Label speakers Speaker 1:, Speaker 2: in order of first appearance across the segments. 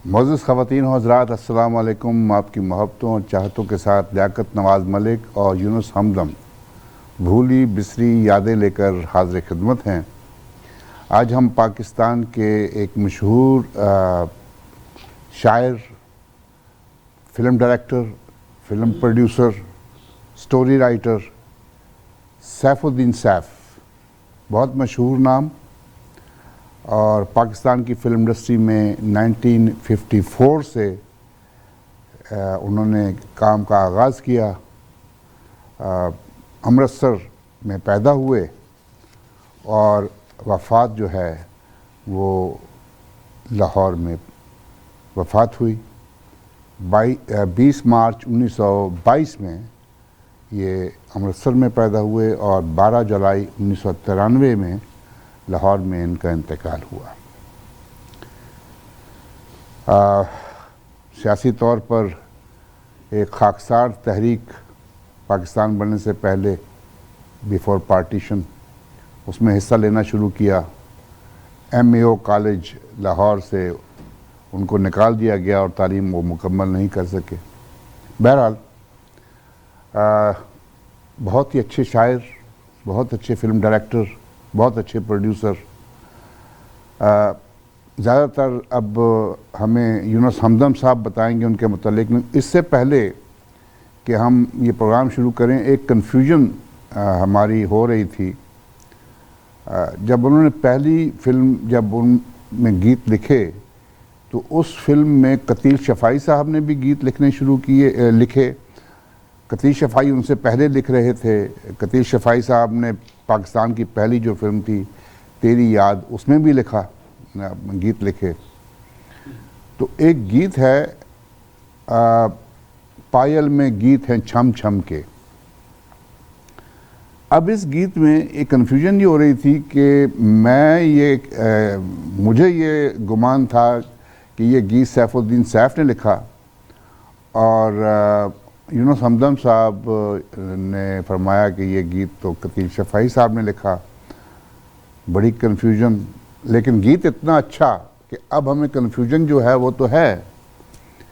Speaker 1: मोअज़्ज़ज़ ख़वातीन और हज़रात, अस्सलाम वालेकुम। आपकी मोहब्बतों और चाहतों के साथ लियाकत नवाज़ मलिक और यूनुस हमदम भूली बिसरी यादें लेकर हाज़िर खिदमत हैं। आज हम पाकिस्तान के एक मशहूर शायर, film director, film producer, story writer Saifuddin Saif, बहुत मशहूर नाम, और पाकिस्तान की फ़िल्म इंडस्ट्री में 1954 से उन्होंने काम का आगाज़ किया। अमृतसर में पैदा हुए और वफ़ात जो है वो लाहौर में वफ़ात हुई। 20 मार्च 1922 में ये अमृतसर में पैदा हुए और 12 जुलाई 1993 में लाहौर में इनका इंतकाल हुआ। सियासी तौर पर एक खाकसार तहरीक पाकिस्तान बनने से पहले, बिफोर पार्टीशन, उसमें हिस्सा लेना शुरू किया। MAO कॉलेज लाहौर से उनको निकाल दिया गया और तालीम वो मुकम्मल नहीं कर सके। बहरहाल बहुत ही अच्छे शायर, बहुत अच्छे फ़िल्म डायरेक्टर, बहुत अच्छे प्रोड्यूसर। ज़्यादातर अब हमें यूनुस हमदम साहब बताएंगे उनके मुतालिक। इससे पहले कि हम ये प्रोग्राम शुरू करें, एक कन्फ्यूजन हमारी हो रही थी। जब उन्होंने पहली फ़िल्म, जब उनमें गीत लिखे, तो उस फिल्म में कतील शफ़ाई साहब ने भी गीत लिखने शुरू किए, लिखे। कतील शफ़ाई उनसे पहले लिख रहे थे। कतील शफ़ाई साहब ने पाकिस्तान की पहली जो फिल्म थी तेरी याद, उसमें भी लिखा, गीत लिखे। तो एक गीत है पायल में गीत हैं छम छम के। अब इस गीत में एक कन्फ्यूजन ये हो रही थी कि मुझे ये गुमान था कि ये गीत सैफुद्दीन सैफ ने लिखा और यूनुस हमदम साहब ने फरमाया कि ये गीत तो कतील शफ़ाई साहब ने लिखा। बड़ी कन्फ्यूजन, लेकिन गीत इतना अच्छा कि अब हमें कन्फ्यूजन जो है वो तो है।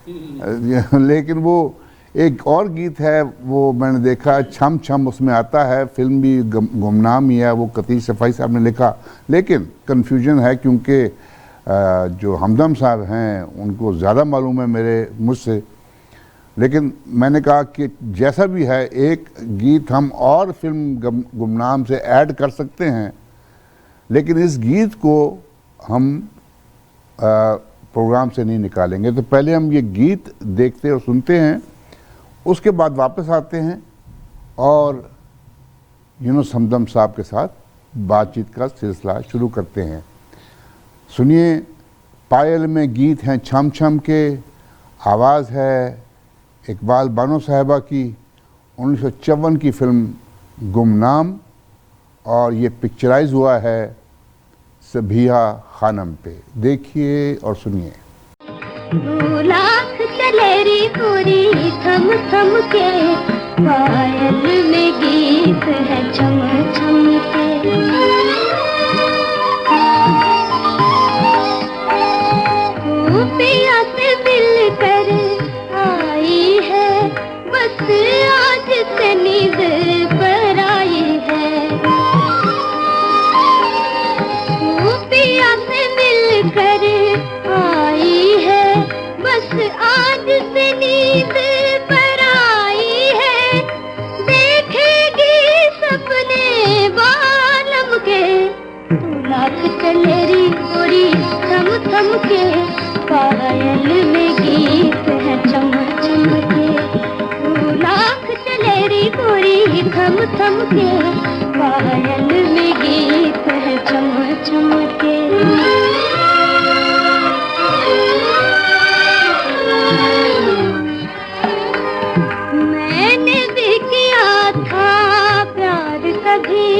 Speaker 1: लेकिन वो एक और गीत है, वो मैंने देखा, छम छम उसमें आता है, फिल्म भी गुमनाम ही है, वो कतील शफ़ाई साहब ने लिखा। लेकिन कन्फ्यूजन है क्योंकि जो हमदम साहब हैं उनको ज़्यादा मालूम है मुझसे। लेकिन मैंने कहा कि जैसा भी है, एक गीत हम और फिल्म गुमनाम से ऐड कर सकते हैं, लेकिन इस गीत को हम प्रोग्राम से नहीं निकालेंगे। तो पहले हम ये गीत देखते और सुनते हैं, उसके बाद वापस आते हैं और यूनुस हमदम साहब के साथ बातचीत का सिलसिला शुरू करते हैं। सुनिए, पायल में गीत हैं छम छम के। आवाज़ है इकबाल बानो साहिबा की, 1954 की फिल्म गुमनाम, और ये पिक्चराइज हुआ है सबिहा खानम पे। देखिए और सुनिए।
Speaker 2: लाख चलेरी पूरी थम थम के, पायल में गीत है छम छम के। पिया से मिलकर आई है, बस आज से नींद पर आई है। पिया से मिलकर आई है, बस आज से नींद पर आई है। देखेगी सपने बालम के, लाख चलेरी गोरी थम थम के, पायल में गीत है चम चम के। लाख चलेरी गोरी थम थम के, पायल में गीत है चम चम के। मैंने भी किया था प्यार कभी,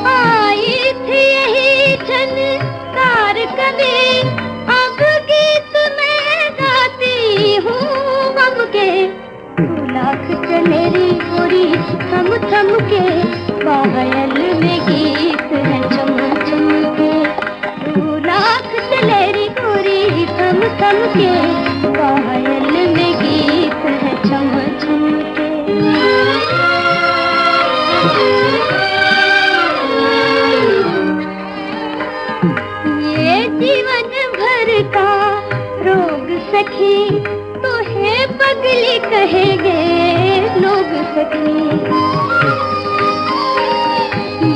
Speaker 2: आई थी यही झनकार कभी। अब गीत मैं गाती हूँ गम के, लाख चलेरी गोरी थम थम के, पायल में गीत है चम चम के। लाख चले थम के, पायल में गीत है छम छम के। ये जीवन भर का रोग सखी, तो है पगली कहेंगे लोग सखी।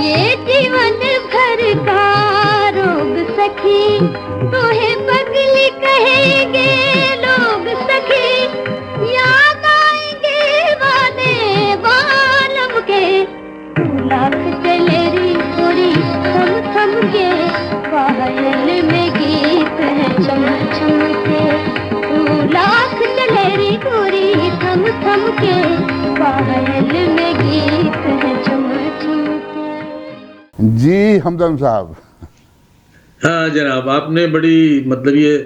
Speaker 2: ये जीवन भर का रोग सखी, तो है पगली कहेंगे लोग सखी। याद आएंगे वादे बालम के, लाख चले री थोड़ी थम थम के, पायल में गीत है छम छम के। लाख चले री थोड़ी थम थम के, पायल में गीत है छम छम के।
Speaker 1: जी हमदम साहब।
Speaker 3: हाँ जनाब, आपने बड़ी मतलब ये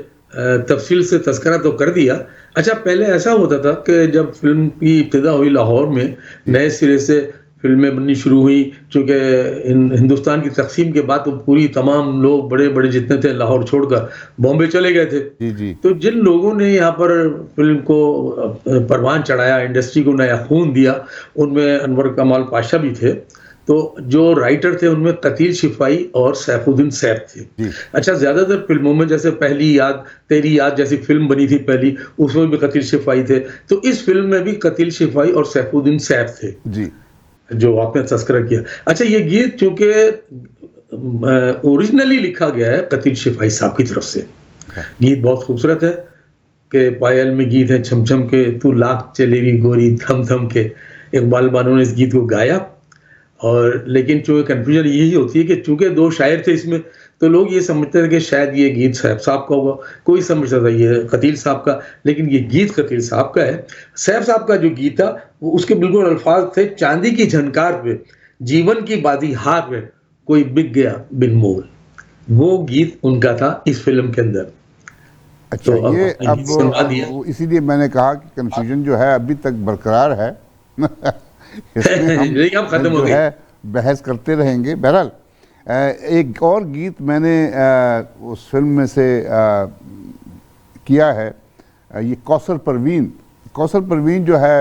Speaker 3: तफसील से तस्करा तो कर दिया। अच्छा, पहले ऐसा होता था कि जब फिल्म की इब्तिदा हुई लाहौर में, नए सिरे से फिल्में बननी शुरू हुई, चूँकि हिंदुस्तान की तकसीम के बाद तो पूरी तमाम लोग बड़े बड़े जितने थे लाहौर छोड़कर बॉम्बे चले गए थे।
Speaker 1: जी जी।
Speaker 3: तो जिन लोगों ने यहाँ पर फिल्म को परवान चढ़ाया, इंडस्ट्री को नया खून दिया, उनमें अनवर कमाल पाशा भी थे। तो जो राइटर थे उनमें कतील शिफाई और सैफुद्दीन सैफ थे।
Speaker 1: जी।
Speaker 3: अच्छा, ज्यादातर फिल्मों में जैसे पहली याद तेरी याद जैसी फिल्म बनी थी पहली, उसमें भी कतील शिफाई थे। तो इस फिल्म में भी कतील शिफाई और सैफुद्दीन सैफ थे,
Speaker 1: जी,
Speaker 3: जो आपने तस्करा किया। अच्छा, ये गीत चूंकि ओरिजिनली लिखा गया है कतील शिफाई साहब की तरफ से, गीत बहुत खूबसूरत है कि पायल में गीत है छम छम के, तू लाख चलेगी गोरी थम थम के। इकबाल बानो ने इस गीत को गाया। और लेकिन चूंकि कंफ्यूजन यही होती है कि चूंकि दो शायर थे इसमें, तो लोग ये समझते थे कि शायद ये गीत सैफ साहब का होगा, कोई समझता था ये कतील साहब का, लेकिन ये गीत कतील साहब का है। सैफ साहब का जो गीत था वो उसके बिल्कुल अल्फाज थे, चांदी की झनकार पे, जीवन की बादी हार पे, कोई बिक गया बिन मोल। वो गीत उनका था इस फिल्म के अंदर।
Speaker 1: अच्छा,
Speaker 3: तो
Speaker 1: ये
Speaker 3: अब
Speaker 1: अब इसीलिए मैंने कहा कि कंफ्यूजन जो है अभी तक बरकरार है। इसमें हम
Speaker 3: खत्म हो
Speaker 1: जो
Speaker 3: गई
Speaker 1: है बहस करते रहेंगे। बहरहाल एक और गीत मैंने उस फिल्म में से किया है, ये कौसर परवीन। कौसर परवीन जो है,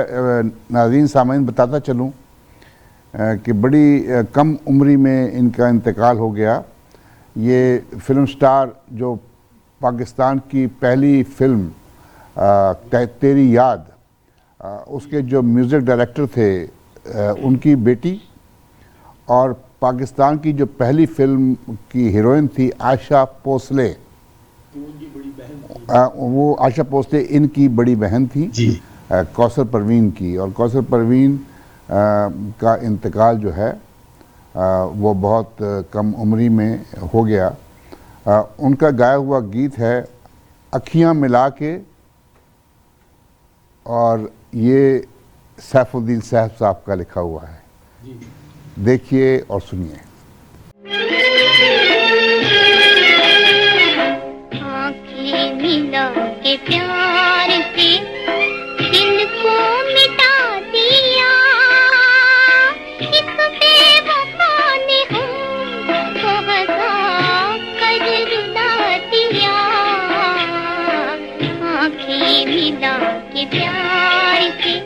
Speaker 1: नाज़रीन सामाइन बताता चलूँ कि बड़ी कम उम्री में इनका इंतकाल हो गया। ये फिल्म स्टार जो पाकिस्तान की पहली फिल्म तेरी याद, उसके जो म्यूज़िक डायरेक्टर थे उनकी बेटी, और पाकिस्तान की जो पहली फिल्म की हीरोइन थी आशा भोसले, वो आशा भोसले इनकी बड़ी बहन थी
Speaker 3: जी।
Speaker 1: कौसर परवीन की। और कौसर परवीन का इंतकाल जो है वो बहुत कम उम्री में हो गया। उनका गाया हुआ गीत है अखियाँ मिला के, और ये सैफुद्दीन सैफ साहब का लिखा हुआ है। देखिए और सुनिए।
Speaker 2: आँखें मिला के प्यार से दिल को मिटा दिया, एक बेवफा ने हमको हंसा कर रुला दिया। आँखें मिला के प्यार से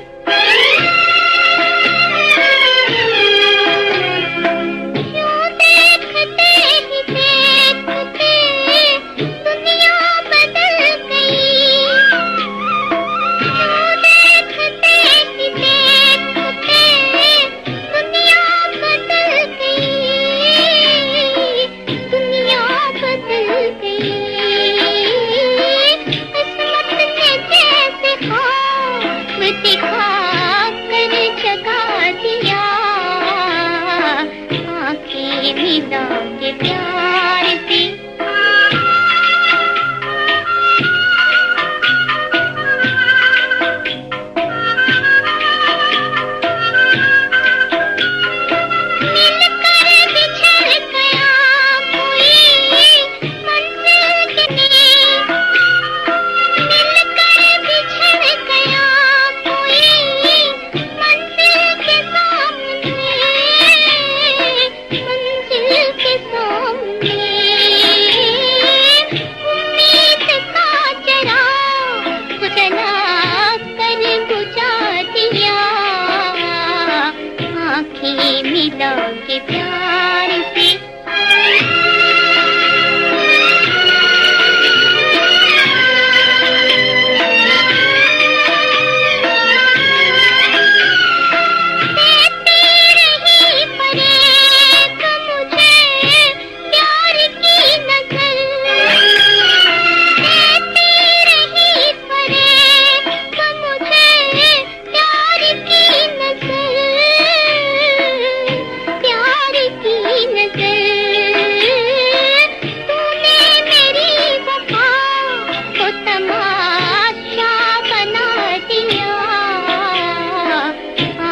Speaker 2: के प्यार से।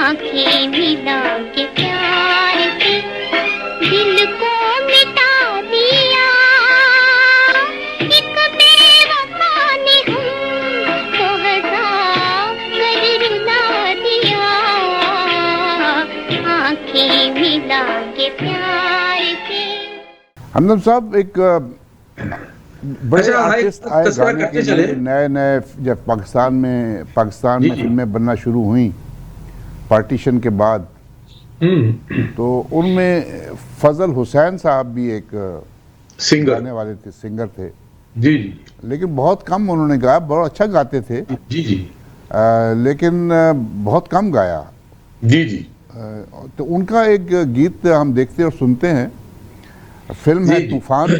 Speaker 2: आंखें मिला के प्यार से दिल को मिटा दिया, एक बेवफा ने हमको हंसा कर रुला दिया। आंखें मिला के प्यार से।
Speaker 1: हमदम साहब एक बड़े
Speaker 3: अच्छा,
Speaker 1: आर्टिस्ट
Speaker 3: एक
Speaker 1: आए
Speaker 3: तस्वीर
Speaker 1: गाने
Speaker 3: करते
Speaker 1: के
Speaker 3: चले।
Speaker 1: लिए, नए नए जब पाकिस्तान में
Speaker 3: जी, जी।
Speaker 1: फिल्में बनना शुरू हुई पार्टीशन के बाद, तो उनमें फजल हुसैन साहब भी एक
Speaker 3: सिंगर
Speaker 1: गाने वाले थे, सिंगर थे,
Speaker 3: जी जी
Speaker 1: लेकिन बहुत कम उन्होंने गाया। बहुत अच्छा गाते थे,
Speaker 3: जी जी
Speaker 1: लेकिन बहुत कम गाया।
Speaker 3: जी जी
Speaker 1: तो उनका एक गीत हम देखते और सुनते हैं, फिल्म है
Speaker 3: जी, जी।
Speaker 1: तूफान।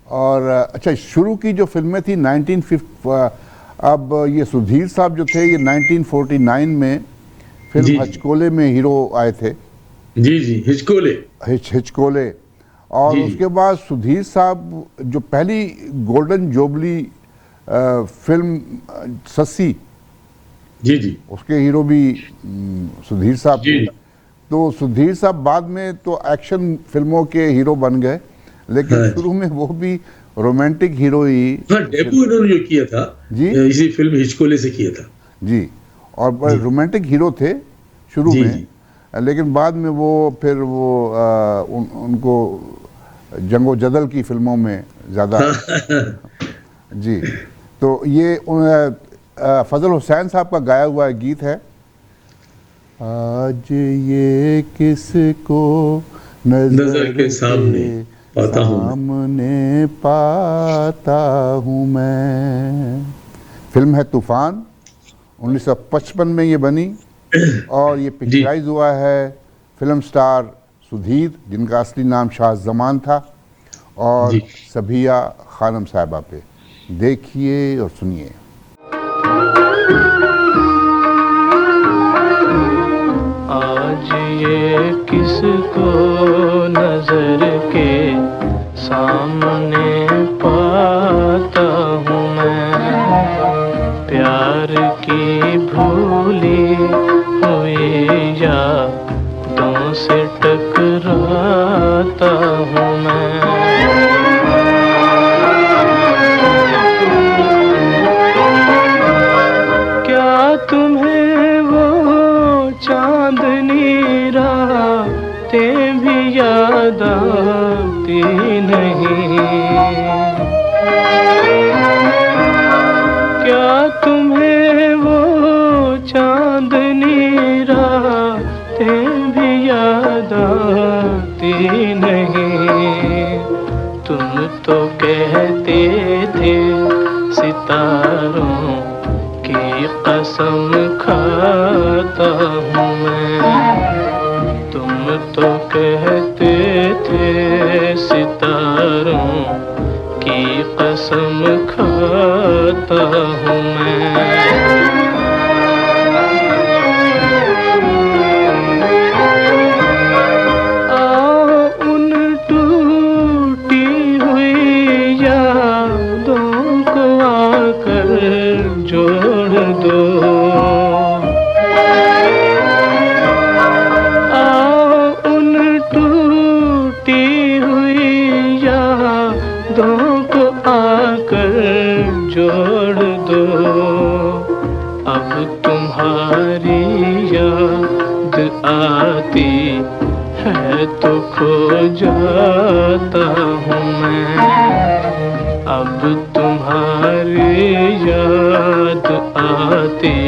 Speaker 1: और अच्छा, शुरू की जो फिल्में थी 1950, अब ये सुधीर साहब जो थे ये 1949 में
Speaker 3: जी,
Speaker 1: फिल्म
Speaker 3: जी।
Speaker 1: हचकोले में हीरो आए थे,
Speaker 3: जी जी हिचकोले
Speaker 1: हिचकोले। और
Speaker 3: जी।
Speaker 1: उसके बाद सुधीर साहब जो पहली गोल्डन जोबली फिल्म सस्सी,
Speaker 3: जी जी
Speaker 1: उसके हीरो भी सुधीर साहब
Speaker 3: जी।
Speaker 1: थे। तो सुधीर साहब बाद में तो एक्शन फिल्मों के हीरो बन गए, लेकिन
Speaker 3: हाँ।
Speaker 1: शुरू में वो भी रोमांटिक हीरो ही।
Speaker 3: हाँ, डेब्यू इन्होंने जो किया था
Speaker 1: जी।
Speaker 3: इसी फिल्म हिचकोले से किया था।
Speaker 1: जी, और
Speaker 3: जी।
Speaker 1: रोमांटिक हीरो थे शुरू
Speaker 3: जी,
Speaker 1: में,
Speaker 3: जी।
Speaker 1: लेकिन बाद में वो फिर वो उनको जंगो जदल की फिल्मों में ज़्यादा। जी, तो ये फजल हुसैन साहब का गाया हुआ एक गीत है। आज ये किसको
Speaker 3: नजर के सामने पाता हूँ मैं।
Speaker 1: सामने पाता हूँ मैं। फिल्म है तूफान, 1955 में ये बनी और ये पिक्चराइज हुआ है फिल्म स्टार सुधीर, जिनका असली नाम शाहजमान था, और
Speaker 3: जी।
Speaker 1: सभिया खानम साहिबा पे। देखिए और सुनिए।
Speaker 4: आज ये किसको नजर के सामने पाता हूँ मैं, प्यार की भूली हुई यादों से टकराता हूँ मैं। क्या तुम्हें वो चांदनी रातें भी याद आती नहीं? क्या तुम्हें वो चांदनी रातें भी याद आती नहीं? तुम तो कहते थे सितारों की कसम खाता हूँ मैं। तुम तो कहते थे सितारों की कसम खाता हूँ मैं। जोड़ दो, आओ उन टूटी हुई यादों को आकर जोड़ दो। अब तुम्हारी याद आती है तो खो जाता हूँ मैं। अब तुम्हारी याद आती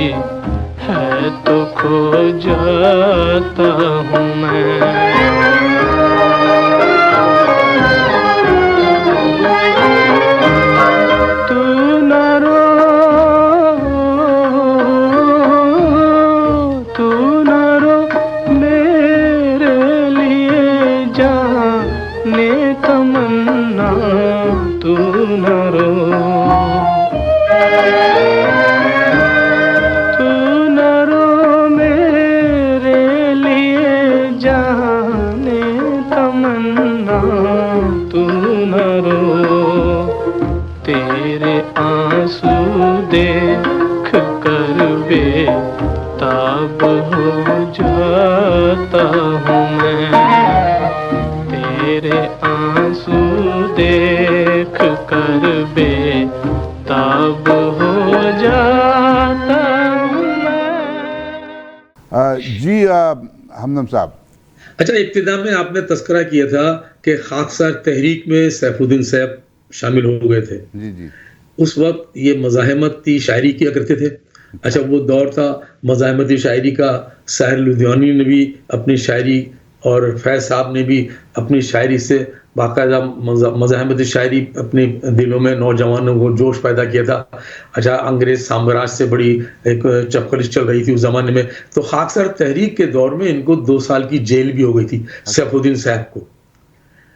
Speaker 4: है तो खो जाता हूँ मैं। तू न रो, तू न रो मेरे लिए जाने तमन्ना, तू न रो, तू न रो मेरे लिए जाने तमन्ना, तू न रो। तेरे आंसू देख कर बेताब हो जाता हूँ मैं। तेरे आंसू देख कर बेताब हो जाता हूँ मैं।
Speaker 1: जी हमदम साहब,
Speaker 3: अच्छा, इब्तिदा में आपने तस्करा किया था कि खाकसार तहरीक में सैफुद्दीन सैफ शामिल हो गए थे।
Speaker 1: जी जी,
Speaker 3: उस वक्त ये मज़ाहमती शायरी किया करते थे। अच्छा, वो दौर था मज़ाहमती शायरी का। साहिर लुधियानी ने भी अपनी शायरी और फैज़ साहब ने भी अपनी शायरी से बाकायदा मज़ाहमती शायरी अपने दिलों में नौजवानों को जोश पैदा किया था। अच्छा, अंग्रेज़ साम्राज्य से बड़ी एक चपकलिश चल रही थी उस ज़माने में, तो खाकसार तहरीक के दौर में इनको 2 साल की जेल भी हो गई थी सैफुद्दीन सैफ को।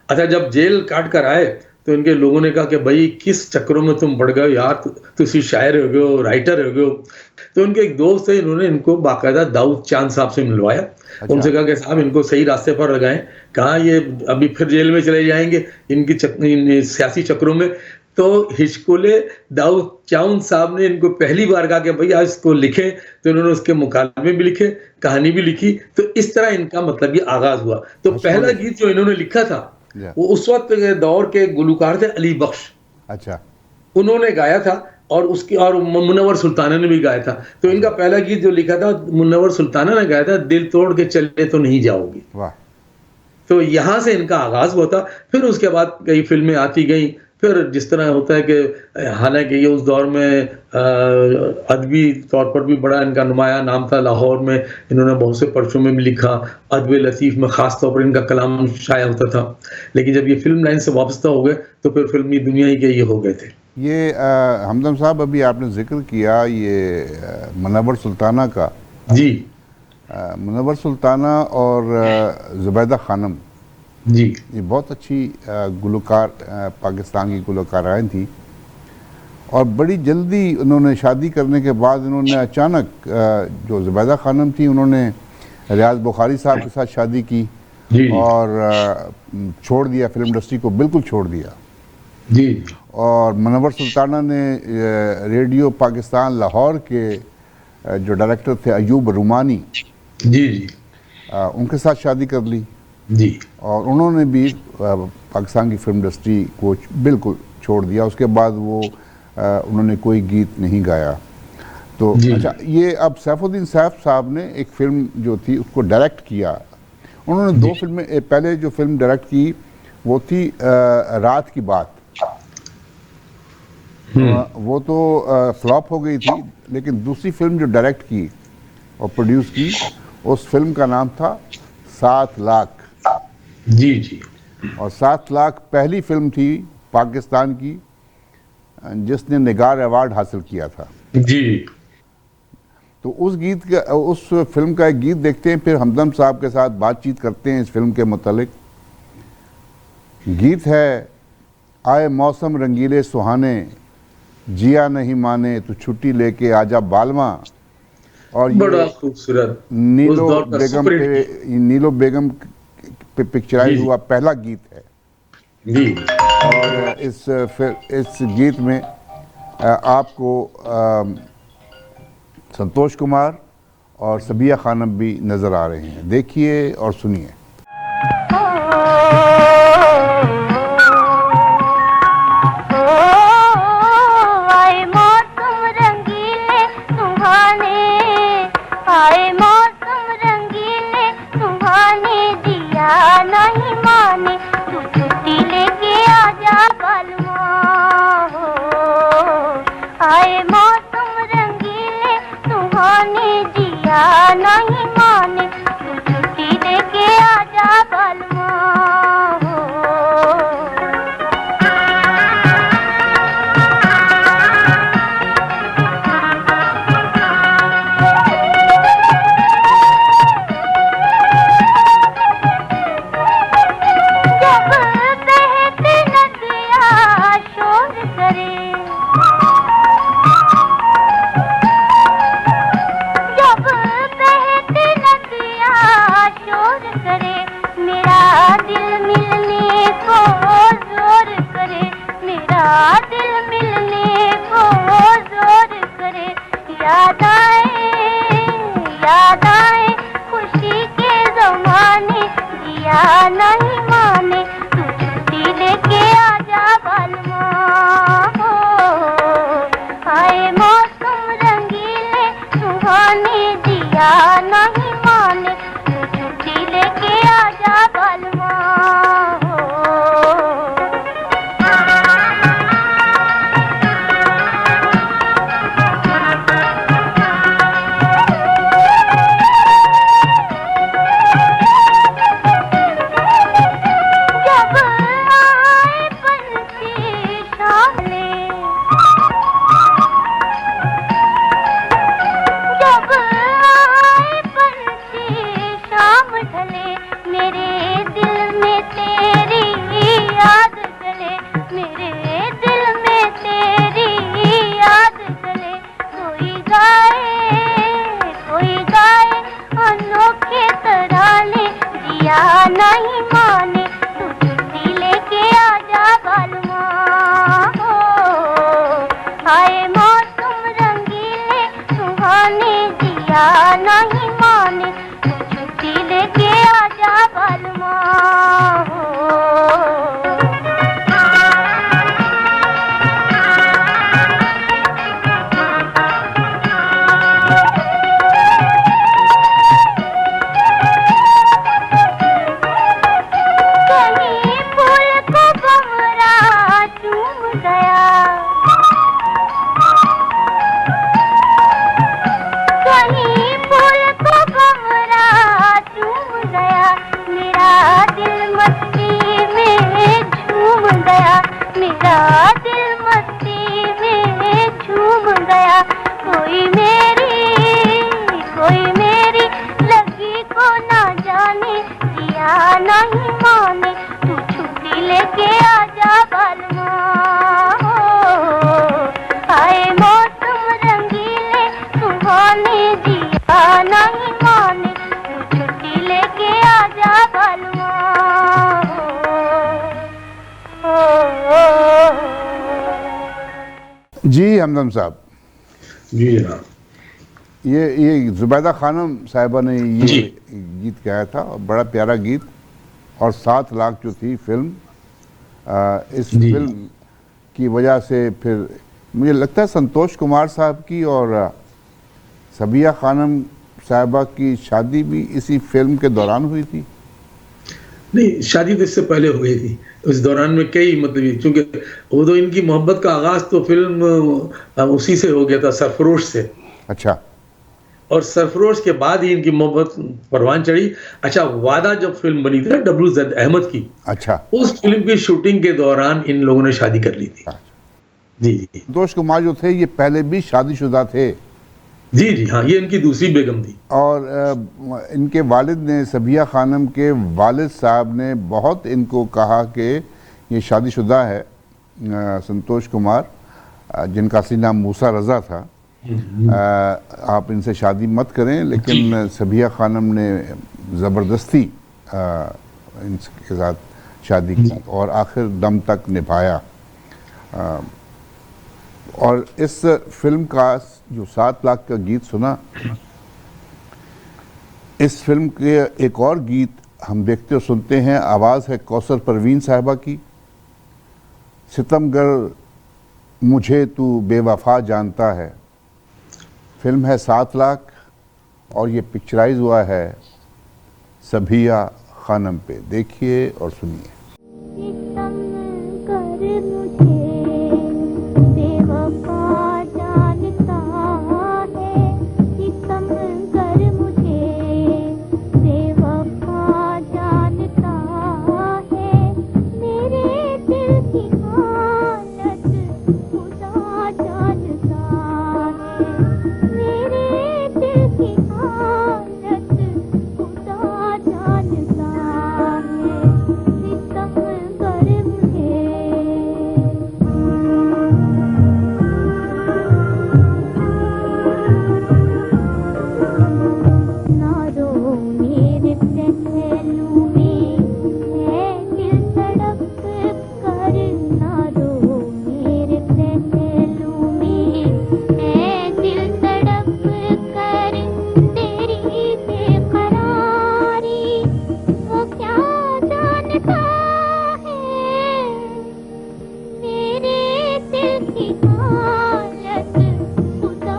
Speaker 3: अच्छा, जब जेल काट कर आए तो इनके लोगों ने कहा कि भाई किस चक्रों में तुम पड़ गए हो यार, तुसी शायर हो गए हो, राइटर हो गए हो। तो उनके एक दोस्त है, इन्होंने इनको बाकायदा दाऊद चांद साहब से मिलवाया।
Speaker 1: अच्छा।
Speaker 3: उनसे कहा कि साहब इनको सही रास्ते पर लगाएं। कहा ये अभी फिर जेल में चले जाएंगे इनकी इन सियासी चक्रों में। तो हिचकोले दाऊद चांद साहब ने इनको पहली बार कहा कि भाई आज इसको लिखें, तो इन्होंने उसके मुकालमे भी लिखे, कहानी भी लिखी। तो इस तरह इनका मतलब ये आगाज हुआ। तो पहला गीत जो इन्होंने लिखा था वो उस वक्त के दौर के गुलकार थे अली बख्श।
Speaker 1: अच्छा,
Speaker 3: उन्होंने गाया था और उसकी और मुनव्वर सुल्ताना ने भी गाया था। तो इनका पहला गीत जो लिखा था मुनव्वर सुल्ताना ने गाया था, दिल तोड़ के चले तो नहीं जाओगी।
Speaker 1: वाह।
Speaker 3: तो यहाँ से इनका आगाज हुआ था। फिर उसके बाद कई फिल्में आती गई। फिर जिस तरह होता है कि हालांकि ये उस दौर में अदबी तौर पर भी बड़ा इनका नुमाया नाम था। लाहौर में इन्होंने बहुत से पर्चों में भी लिखा, अदब लतीफ़ में ख़ास तौर पर इनका कलाम शाया होता था। लेकिन जब ये फिल्म लाइन से वाबस्ता हो गए तो फिर फिल्मी दुनिया ही के ये हो गए थे।
Speaker 1: ये हमदम साहब अभी आपने जिक्र किया ये मुनव्वर सुल्ताना का।
Speaker 3: जी,
Speaker 1: मुनव्वर सुल्ताना और ज़ुबैदा खानम
Speaker 3: जी,
Speaker 1: ये बहुत अच्छी गुलकार पाकिस्तान की गुलकाराएँ थी। और बड़ी जल्दी उन्होंने शादी करने के बाद इन्होंने अचानक जो ज़ुबैदा खानम थी उन्होंने रियाज बुखारी साहब के साथ शादी की
Speaker 3: जी,
Speaker 1: और छोड़ दिया, फिल्म इंडस्ट्री को बिल्कुल छोड़ दिया।
Speaker 3: जी,
Speaker 1: और मुनव्वर सुल्ताना ने रेडियो पाकिस्तान लाहौर के जो डायरेक्टर थे अयूब रुमानी,
Speaker 3: जी, जी,
Speaker 1: उनके साथ शादी कर ली।
Speaker 3: जी,
Speaker 1: और उन्होंने भी पाकिस्तान की फिल्म इंडस्ट्री को बिल्कुल छोड़ दिया। उसके बाद वो उन्होंने कोई गीत नहीं गाया। तो अच्छा, ये अब सैफुद्दीन सैफ साहब ने एक फिल्म जो थी उसको डायरेक्ट किया। उन्होंने 2 फिल्में, पहले जो फिल्म डायरेक्ट की वो थी रात की बात। वो तो फ्लॉप हो गई थी, लेकिन दूसरी फिल्म जो डायरेक्ट की और प्रोड्यूस की उस फिल्म का नाम था 7 लाख।
Speaker 3: जी, जी,
Speaker 1: और 7 लाख पहली फिल्म थी पाकिस्तान की जिसने निगार अवार्ड हासिल किया था।
Speaker 3: जी।
Speaker 1: तो उस गीत का, उस फिल्म का एक गीत देखते हैं, फिर हमदम साहब के साथ बातचीत करते हैं इस फिल्म के मुतालिक। गीत है आए मौसम रंगीले सुहाने, जिया नहीं माने तो छुट्टी लेके आजा बालमा। और
Speaker 3: बड़ा खूबसूरत
Speaker 1: नीलो बेगम पे पिक्चराइज हुआ पहला गीत है
Speaker 3: जी।
Speaker 1: और इस गीत में आपको संतोष कुमार और सबिया खानम भी नजर आ रहे हैं। देखिए और सुनिए।
Speaker 2: ना मेरा दिल मिलने को जोर करे। याद आए खुशी के ज़माने, जिया नहीं माने, तू छुट्टी लेके आजा बालमा। आए मौसम रंगीले सुहाने, जिया नहीं माने, तू छुट्टी लेके आजा बालमा। नहीं माने, तू छुट्टी लेके आजा बालमा। आए मौसम रंगीले सुहाने, जिया नहीं माने, तू छुट्टी लेके आजा बालमा। नहीं माने, तू छुट्टी लेके आजा बालमा। आए मौसम रंगीले सुहाने, जिया नहीं माने, तू छुट्टी लेके आजा बालमा।
Speaker 1: जी हमदम साहब,
Speaker 3: जी जनाब।
Speaker 1: ये जुबैदा खानम साहिबा ने ये गीत गाया था, और बड़ा प्यारा गीत। और 7 लाख जो थी फिल्म, इस फिल्म की वजह से फिर मुझे लगता है संतोष कुमार साहब की और सबिया खानम साहिबा की शादी भी इसी फिल्म के दौरान हुई थी।
Speaker 3: नहीं, शादी तो इससे पहले हो गई थी। उस दौरान में कई मतलब, क्योंकि वो तो इनकी मोहब्बत का आगाज तो फिल्म उसी से हो गया था, सरफरोश से।
Speaker 1: अच्छा।
Speaker 3: और सरफरोश के बाद ही इनकी मोहब्बत परवान चढ़ी। अच्छा, वादा जब फिल्म बनी थी ना WZ अहमद की,
Speaker 1: अच्छा,
Speaker 3: उस फिल्म की शूटिंग के दौरान इन लोगों ने शादी कर ली थी। जी जी।
Speaker 1: संतोष कुमार जो थे ये पहले भी शादीशुदा थे।
Speaker 3: जी जी हाँ, ये इनकी दूसरी बेगम थी।
Speaker 1: और इनके वालिद ने, सबिया खानम के वालिद साहब ने बहुत इनको कहा कि ये शादीशुदा है, संतोष कुमार, जिनका असली नाम मूसा रज़ा था, आप इनसे शादी मत करें। लेकिन सबिया खानम ने ज़बरदस्ती इनके साथ शादी की और आखिर दम तक निभाया। और इस फिल्म का जो 7 लाख का गीत सुना, इस फिल्म के एक और गीत हम देखते और सुनते हैं। आवाज़ है कौसर परवीन साहिबा की। सितमगर मुझे तू बेवफा जानता है, फिल्म है 7 लाख, और ये पिक्चराइज हुआ है सबिया खानम पे। देखिए और सुनिए।
Speaker 2: सितम की हालत खुदा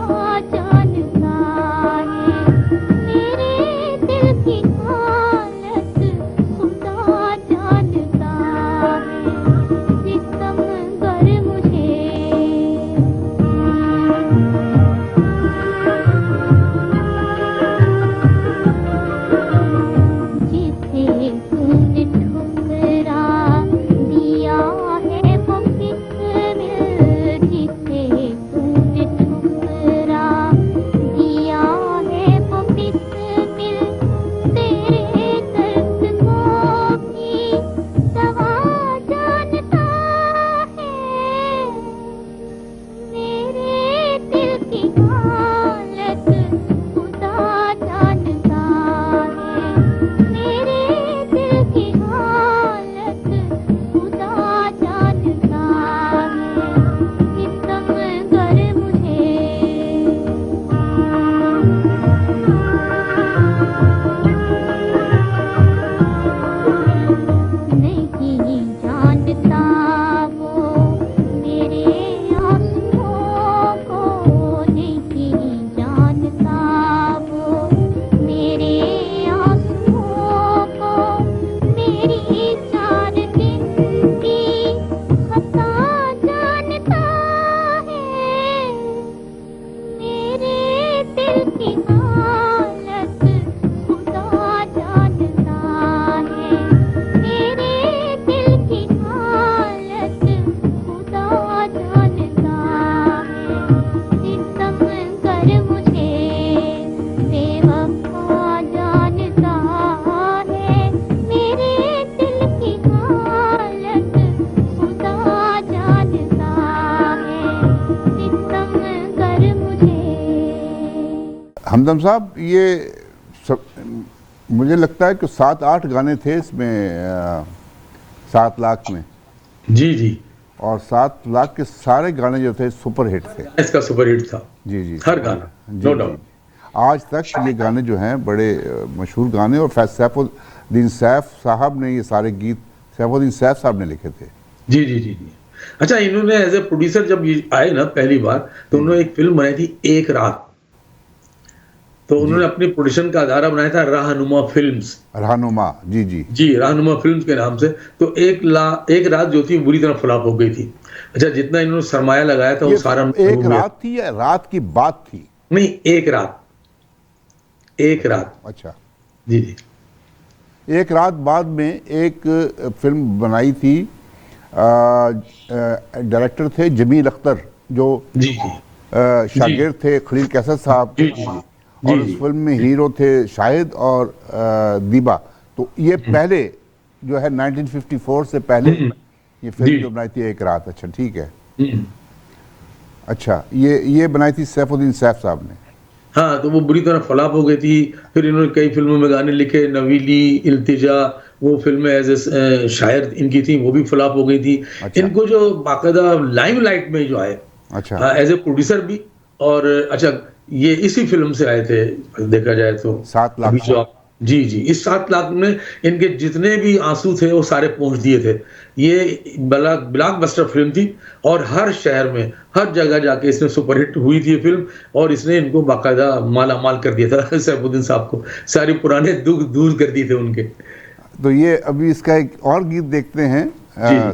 Speaker 2: जानता है, मेरे दिल की हालत खुदा जानता है, सितम कर मुझे जिसे तूने ठुकरा दिया है वो किस्मत, जिसे तूने ठुकरा दिया है वो किस्मत, तेरे दर्द को भी दवा जानता है, मेरे दिल की हालत खुदा जानता है, मेरे दिल की हालत खुदा जानता है, सितम कर मुझे नहीं जानता वो मेरे आंसुओं को, नहीं जानता वो मेरे आंसुओं को, मेरी 4 दिन की खता जानता है, मेरे दिल की हालत खुदा जानता है, मेरे दिल की हालत खुदा जानता है, सितम कर मुझे बेवफा जानता है, मेरे दिल की हालत खुदा जानता है, सितम कर मुझे।
Speaker 1: हमदम साहब, ये सब मुझे लगता है कि 7-8 गाने थे इसमें 7 लाख में,
Speaker 3: जी जी,
Speaker 1: और 7 लाख के सारे गाने जो थे सुपर हिट थे।
Speaker 3: इसका सुपर हिट था
Speaker 1: जी जी,
Speaker 3: हर गाना,
Speaker 1: जी,
Speaker 3: नो
Speaker 1: जी।
Speaker 3: डाउट।
Speaker 1: आज तक ये गाने जो हैं बड़े मशहूर गाने, और सैफुद्दीन सैफ साहब ने ये सारे गीत सैफुद्दीन सैफ साहब ने लिखे थे।
Speaker 3: जी जी जी जी। अच्छा, इन्होंने एज ए प्रोड्यूसर जब ये आए ना पहली बार, तो उन्होंने एक फिल्म बनाई थी एक रात, तो उन्होंने अपनी प्रोडक्शन का अदारा बनाया था रहनुमा फिल्म्स।
Speaker 1: रहनुमा, जी जी
Speaker 3: जी, रहनुमा फिल्म्स के नाम से। तो एक रात जो थी बुरी तरह फ्लॉप हो गई थी। अच्छा, जितना इन्होंने सरमाया लगाया था वो
Speaker 1: ये
Speaker 3: सारा
Speaker 1: एक
Speaker 3: डूब गया।
Speaker 1: रात थी या रात की बात थी?
Speaker 3: नहीं, एक रात, एक रात।
Speaker 1: अच्छा,
Speaker 3: जी जी
Speaker 1: एक रात बाद में एक फिल्म बनाई थी, डायरेक्टर थे जमील अख्तर, जो
Speaker 3: जी जी
Speaker 1: शागिर्द थे खलील कैसर साहब,
Speaker 3: जी जी
Speaker 1: और उस फिल्म में हीरो थे शाहिद और दीबा। तो ये पहले जो है 1954 से पहले ये फिल्म
Speaker 3: जी।
Speaker 1: जो बनाई थी एक रात। अच्छा, ठीक है।
Speaker 3: हम्म।
Speaker 1: अच्छा, ये बनाई थी सैफुद्दीन सैफ साहब ने।
Speaker 3: हाँ, तो वो बुरी तरह फ्लॉप हो गई थी। फिर इन्होंने कई फिल्मों में गाने लिखे, नवीली, इल्तिजा, वो फिल्में एज ए शायर इनकी थी, वो भी फ्लॉप हो गई थी।
Speaker 1: अच्छा।
Speaker 3: इनको जो बाकायदा लाइमलाइट में जो आए,
Speaker 1: अच्छा,
Speaker 3: एज ए प्रोड्यूसर भी, और अच्छा ये इसी फिल्म से आए थे देखा जाए तो।
Speaker 1: 7 लाख
Speaker 3: अभी जो आप, जी जी, इस 7 लाख में इनके जितने भी आंसू थे वो सारे पहुंच दिए थे। ये ब्लॉकबस्टर फिल्म थी, और हर शहर में हर जगह जाके इसने सुपरहिट हुई थी ये फिल्म, और इसने इनको बाकायदा माला माल कर दिया था सैफुद्दीन साहब को, सारे पुराने दुख दूर कर दिए थे उनके।
Speaker 1: तो ये अभी इसका एक और गीत देखते हैं,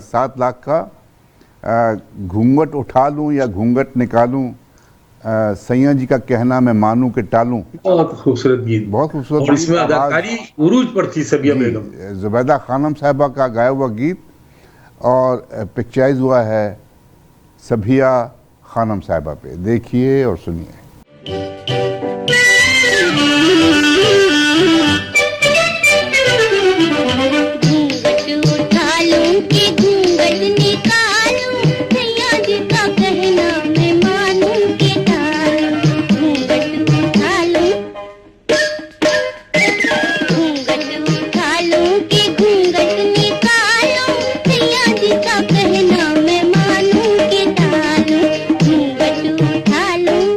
Speaker 1: 7 लाख का, घूंघट उठा लूं या घूंघट निकालूं, सैया जी का कहना मैं मानूं कि टालूं।
Speaker 3: बहुत खूबसूरत गीत,
Speaker 1: बहुत खूबसूरत
Speaker 3: और इसमें
Speaker 1: गीत, आवाज-
Speaker 3: अदाकारी उरूज पर थी सबिया बेगम।
Speaker 1: जुबैदा खानम साहबा का गाया हुआ गीत, और पिक्चराइज हुआ है सबिया खानम साहबा पे। देखिए और सुनिए।
Speaker 2: घूंघट उठा लूं कि घूंघट निकालूं, सैया जी का कहना मैं मानूं कि टालूं। घूंघट उठा लूं कि घूंघट निकालूं, सैया जी का कहना मैं मानूं कि टालूं। घूंघट उठा लूं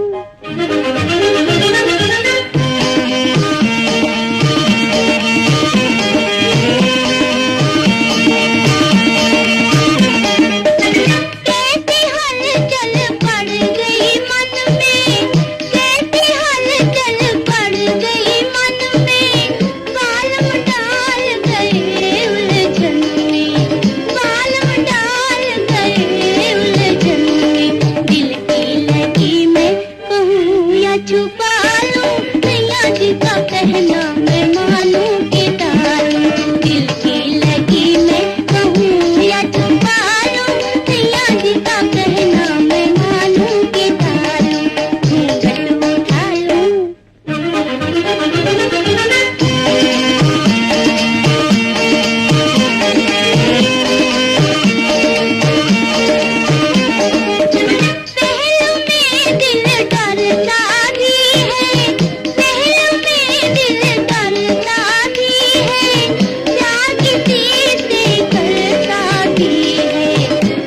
Speaker 2: जी का कहना मैं मानूं के टालूं, घूंघट उठा लूं। पहलू में दिल डरता भी है, पहलू में दिल डरता भी है, प्यार किसी से करता भी है,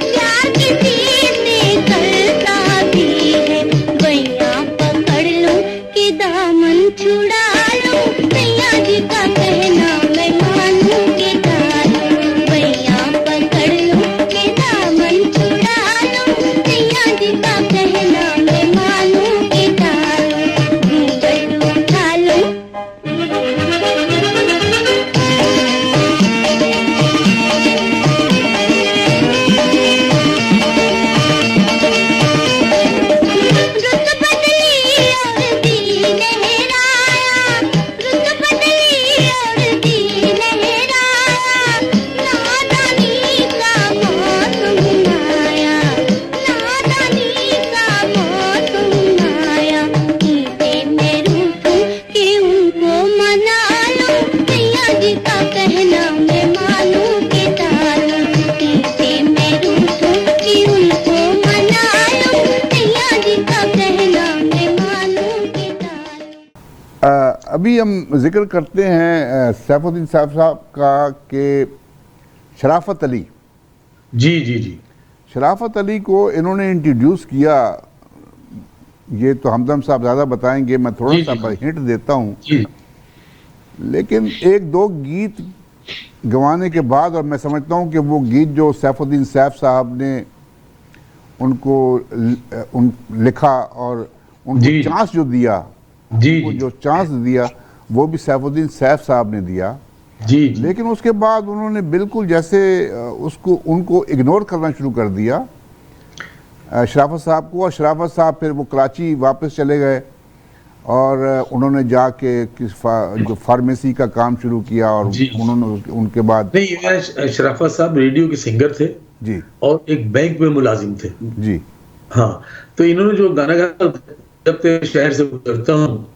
Speaker 2: प्यार किसी से करता भी है। भैया पकड़ लूं कि दामन छुड़ा लूं, भैया जी का कहना मैं मानूं के टालूं, भैया पकड़ लूं कि दामन छुड़ा लूं, भैया जी का कहना मैं मानूं के टालूं, घूंघट उठा लूं। रुत बदली और दी लहराया, रुत बदली और दी लहराया, नादानी का मौसम आया, नादानी का मौसम आया। उनसे मैं रूठूं कि उनको मना लूं, भैया जी का कहना मैं मानूं के टालूं, उनसे मैं रूठूं कि उनको मना लूं, भैया जी का कहना मैं मानूं के टालूं।
Speaker 1: अभी हम जिक्र करते हैं सैफुद्दीन साहब का कि शराफत अली,
Speaker 3: जी जी जी
Speaker 1: शराफत अली को इन्होंने इंट्रोड्यूस किया, ये तो हमदम साहब ज़्यादा बताएंगे, मैं थोड़ा
Speaker 3: जी,
Speaker 1: सा
Speaker 3: जी।
Speaker 1: हिंट देता हूँ।
Speaker 3: जी
Speaker 1: लेकिन एक दो गीत गवाने के बाद, और मैं समझता हूँ कि वो गीत जो सैफुद्दीन सैफ साहब ने उनको लिखा और उनको
Speaker 3: जी।
Speaker 1: चांस जो दिया,
Speaker 3: जी
Speaker 1: वो
Speaker 3: जी
Speaker 1: जो चांस दिया वो भी सैफुद्दीन सैफ साहब ने दिया।
Speaker 3: जी जी
Speaker 1: लेकिन उसके बाद उन्होंने बिल्कुल जैसे उनको इग्नोर करना शुरू कर दिया शराफत साहब को, और शराफत साहब फिर वो कराची वापस चले गए और उन्होंने जाके जो फार्मेसी का काम शुरू किया, और
Speaker 3: जी।
Speaker 1: उन्होंने उनके बाद
Speaker 3: नहीं, ये शराफत साहब रेडियो के सिंगर थे
Speaker 1: जी
Speaker 3: और एक बैंक में मुलाजिम थे।
Speaker 1: जी
Speaker 3: हाँ, तो इन्होंने जो गाना गाया, जब तेरे शहर से गुजरता हूँ,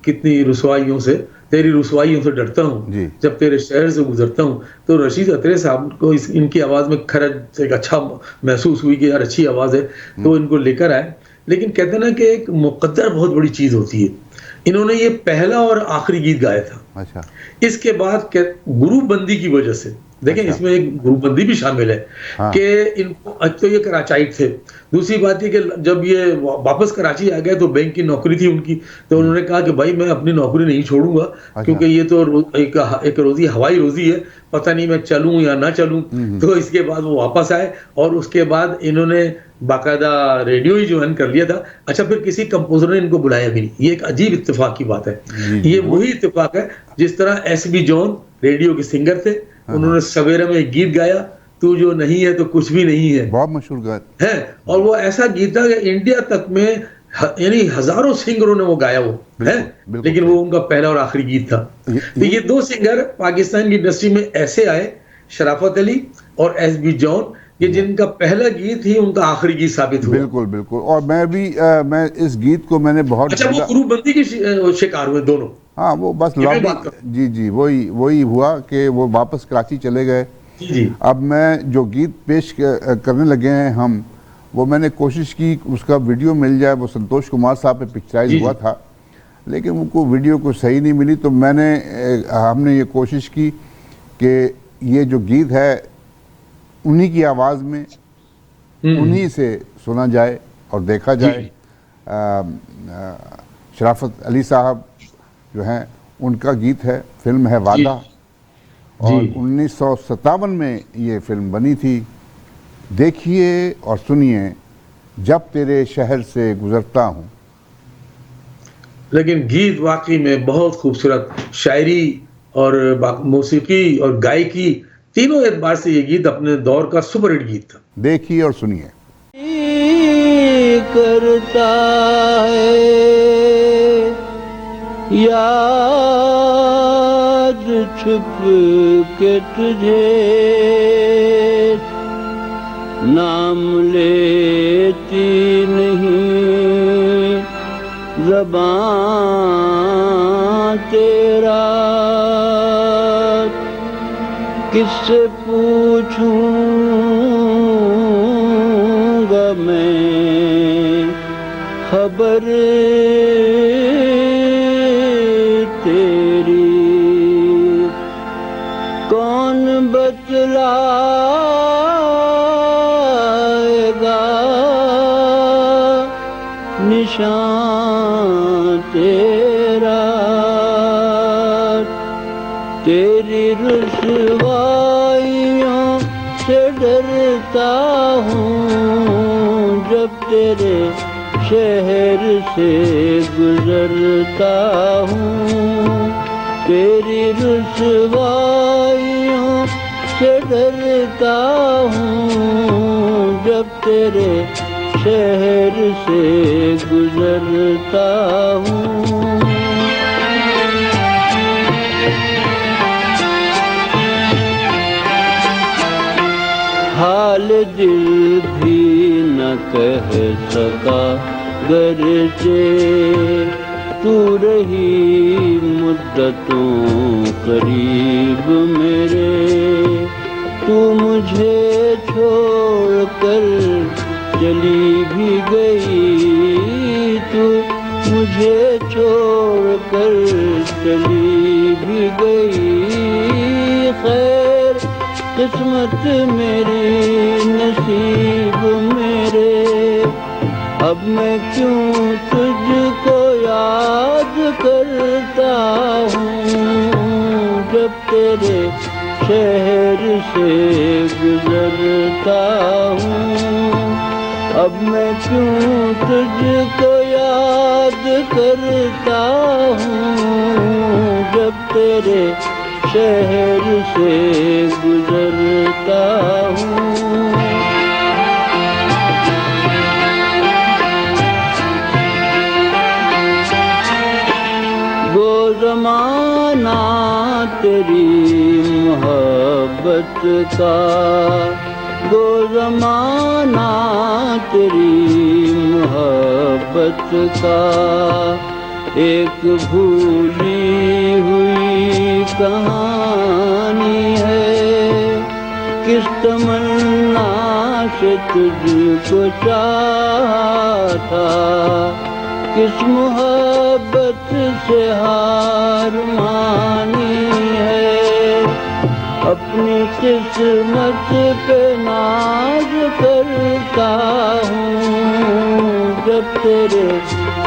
Speaker 3: कितनी रुसवाइयों से, तेरी रुसवाइयों से डरता हूँ,
Speaker 1: जी।
Speaker 3: जब तेरे शहर से गुजरता हूँ। तो रशीद अतरे साहब को इनकी आवाज में खरज से एक अच्छा महसूस हुई कि यार अच्छी आवाज है, तो इनको लेकर आए। लेकिन कहते हैं ना कि एक मुकद्दर बहुत बड़ी चीज होती है। इन्होंने ये पहला और आखिरी गीत गाया था।
Speaker 1: अच्छा
Speaker 3: इसके बाद गुरुबंदी की वजह से, देखें
Speaker 1: अच्छा।
Speaker 3: इसमें एक गुरुबंदी भी शामिल है
Speaker 1: हाँ।
Speaker 3: कि इनको, तो ये कराचाइट थे। दूसरी बात ये कि जब ये वापस कराची आ गए तो बैंक की नौकरी थी उनकी, तो उन्होंने कहा कि भाई मैं अपनी नौकरी नहीं छोड़ूंगा, क्योंकि ये तो एक रोजी हवाई रोजी है, पता नहीं मैं चलूं या ना चलूं। तो इसके बाद वो वापस आए और उसके बाद इन्होंने बाकायदा रेडियो ही ज्वाइन कर लिया था। अच्छा, फिर किसी कंपोजर ने इनको बुलाया भी नहीं। ये एक अजीब इत्तेफाक की बात है। ये वही इत्तेफाक है जिस तरह एसबी जॉन रेडियो के सिंगर थे, उन्होंने सवेरे में एक गीत गाया, तू जो नहीं है तो कुछ भी नहीं है,
Speaker 1: बहुत मशहूर गात
Speaker 3: है। और वो ऐसा गीत था कि इंडिया तक में यानी हजारों सिंगरों ने वो गाया वो है,
Speaker 1: बिल्कुल
Speaker 3: लेकिन वो उनका पहला और आखिरी गीत था। तो ये दो सिंगर पाकिस्तान की इंडस्ट्री में ऐसे आए, शराफत अली और एसबी जॉन, ये जिनका पहला गीत ही उनका आखिरी गीत साबित हुआ।
Speaker 1: बिल्कुल बिल्कुल। और मैं भी मैं इस गीत को मैंने बहुत
Speaker 3: अच्छा, वो गुरुबंदी के शिकार हुए दोनों।
Speaker 1: हाँ, वो बस
Speaker 3: ये भी
Speaker 1: लॉबी,
Speaker 3: बात करो।
Speaker 1: जी जी, वही हुआ कि वो वापस कराची चले गए।
Speaker 3: जी जी
Speaker 1: अब मैं जो गीत पेश करने लगे हैं हम, वो मैंने कोशिश की उसका वीडियो मिल जाए, वो संतोष कुमार साहब पे पिक्चराइज
Speaker 3: जी,
Speaker 1: हुआ
Speaker 3: जी।
Speaker 1: था, लेकिन उनको वीडियो को सही नहीं मिली। तो हमने ये कोशिश की कि ये जो गीत है उन्हीं की आवाज़ में उन्हीं से सुना जाए और देखा जाए। शराफत अली साहब जो हैं, उनका गीत है, फिल्म है वादा, और 1957 में ये फिल्म बनी थी। देखिए और सुनिए जब तेरे शहर से गुजरता हूँ।
Speaker 3: लेकिन गीत वाकई में बहुत खूबसूरत, शायरी और मौसीकी और गायकी तीनों एतबार से ये गीत अपने दौर का सुपरहिट गीत था।
Speaker 1: देखिए और सुनिए।
Speaker 4: करता है याद छुप के तुझे, नाम लेती नहीं ज़बान तेरा, किससे पूछूंगा मैं खबर तेरी, कौन बतलाएगा निशान तेरा। तेरी रुसवाइयों से डरता हूँ जब तेरे शहर से गुजरता हूँ। तेरी रुसवाइयों से डरता हूँ जब तेरे शहर से गुजरता हूँ। हाल दिल भी न कह सका गरचे तू रही मुद्दतों करीब मेरे। तू मुझे छोड़ कर चली भी गई, तू मुझे छोड़ कर चली भी गई। खैर किस्मत मेरी नसीब मेरे, अब मैं क्यों तुझको याद करता हूँ जब तेरे शहर से गुजरता हूँ। अब मैं क्यों तुझको याद करता हूँ जब तेरे शहर से गुजरता हूँ। वो ज़माना तेरी मोहब्बत का, वो ज़माना तेरी मोहब्बत का एक भूली हुई कहानी है। किस तमन्ना से तुझको चाहा था, किस मोहब्बत से हार मानी है। अपनी किस्मत पे नाज करता हूँ जब तेरे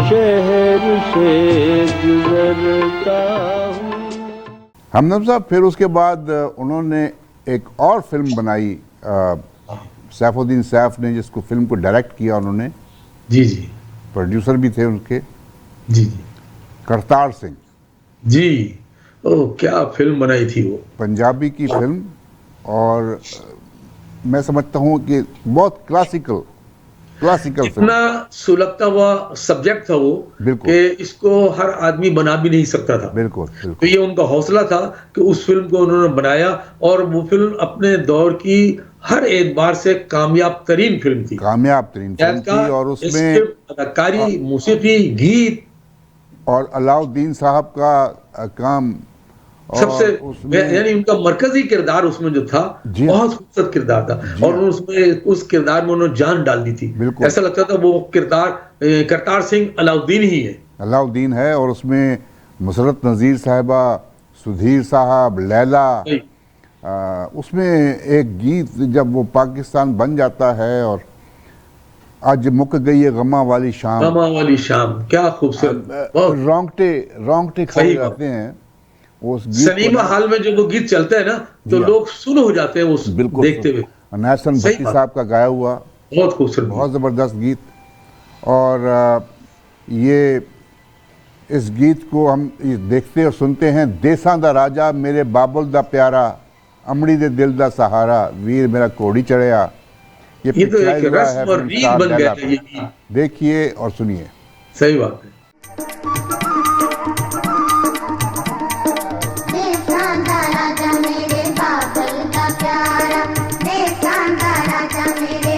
Speaker 4: शहर से गुजरता हूँ।
Speaker 1: हमदम साहब फिर उसके बाद उन्होंने एक और फिल्म बनाई, सैफुद्दीन सैफ ने जिसको फिल्म को डायरेक्ट किया उन्होंने,
Speaker 3: जी जी,
Speaker 1: प्रोड्यूसर भी थे उनके,
Speaker 3: जी जी,
Speaker 1: करतार सिंह
Speaker 3: जी। ओ क्या फिल्म बनाई थी वो,
Speaker 1: पंजाबी की फिल्म। और मैं समझता हूँ कि बहुत क्लासिकल फिल्म,
Speaker 3: इतना सुलगता हुआ सब्जेक्ट था वो
Speaker 1: बिल्कुल।
Speaker 3: कि इसको हर आदमी बना भी नहीं सकता था।
Speaker 1: बिल्कुल
Speaker 3: तो
Speaker 1: बिल्कुल।
Speaker 3: ये उनका हौसला था कि उस फिल्म को उन्होंने बनाया, और वो फिल्म अपने दौर की हर एतबार से कामयाब तरीन फिल्म थी,
Speaker 1: कामयाब तरीन फिल्म थी। और उसमें
Speaker 3: अदाकारी, मौसीकी, गीत,
Speaker 1: और अलाउद्दीन साहब का काम, और
Speaker 3: सबसे
Speaker 1: उसमें
Speaker 3: यानी उनका मरकजी किरदार उसमें जो था
Speaker 1: जी
Speaker 3: बहुत खूबसूरत किरदार था। और उसमें उस किरदार में उन्होंने जान डाल दी थी।
Speaker 1: बिल्कुल।
Speaker 3: ऐसा लगता था वो किरदार करतार सिंह अलाउद्दीन ही है।
Speaker 1: अलाउद्दीन है। और उसमें मुसरत नज़ीर साहिबा, सुधीर साहब, लैला, उसमें एक गीत जब वो पाकिस्तान बन जाता है और आज मुक गई है गमा वाली शाम,
Speaker 3: गमा वाली शाम, क्या खूबसूरत,
Speaker 1: रोंगटे खड़े जाते हैं उस गीत
Speaker 3: सिनेमा हॉल में जब वो गीत चलता है ना तो लोग सुन हो जाते हैं उस देखते हुए।
Speaker 1: नासिर भट्टी साहब का गाया हुआ
Speaker 3: बहुत खूबसूरत,
Speaker 1: बहुत ज़बरदस्त गीत। और ये इस गीत को हम देखते और सुनते हैं। देसां दा राजा मेरे बाबुल दा प्यारा, अमड़ी दे दिल दा सहारा, वीर मेरा कोड़ी चढ़िया।
Speaker 3: ये तो एक रस्म और रीत बन गया है ये गीत।
Speaker 1: देखिए और सुनिए।
Speaker 3: सही बात है।
Speaker 2: देसां दा राजा मेरे बाबुल दा प्यारा, देसां दा राजा मेरे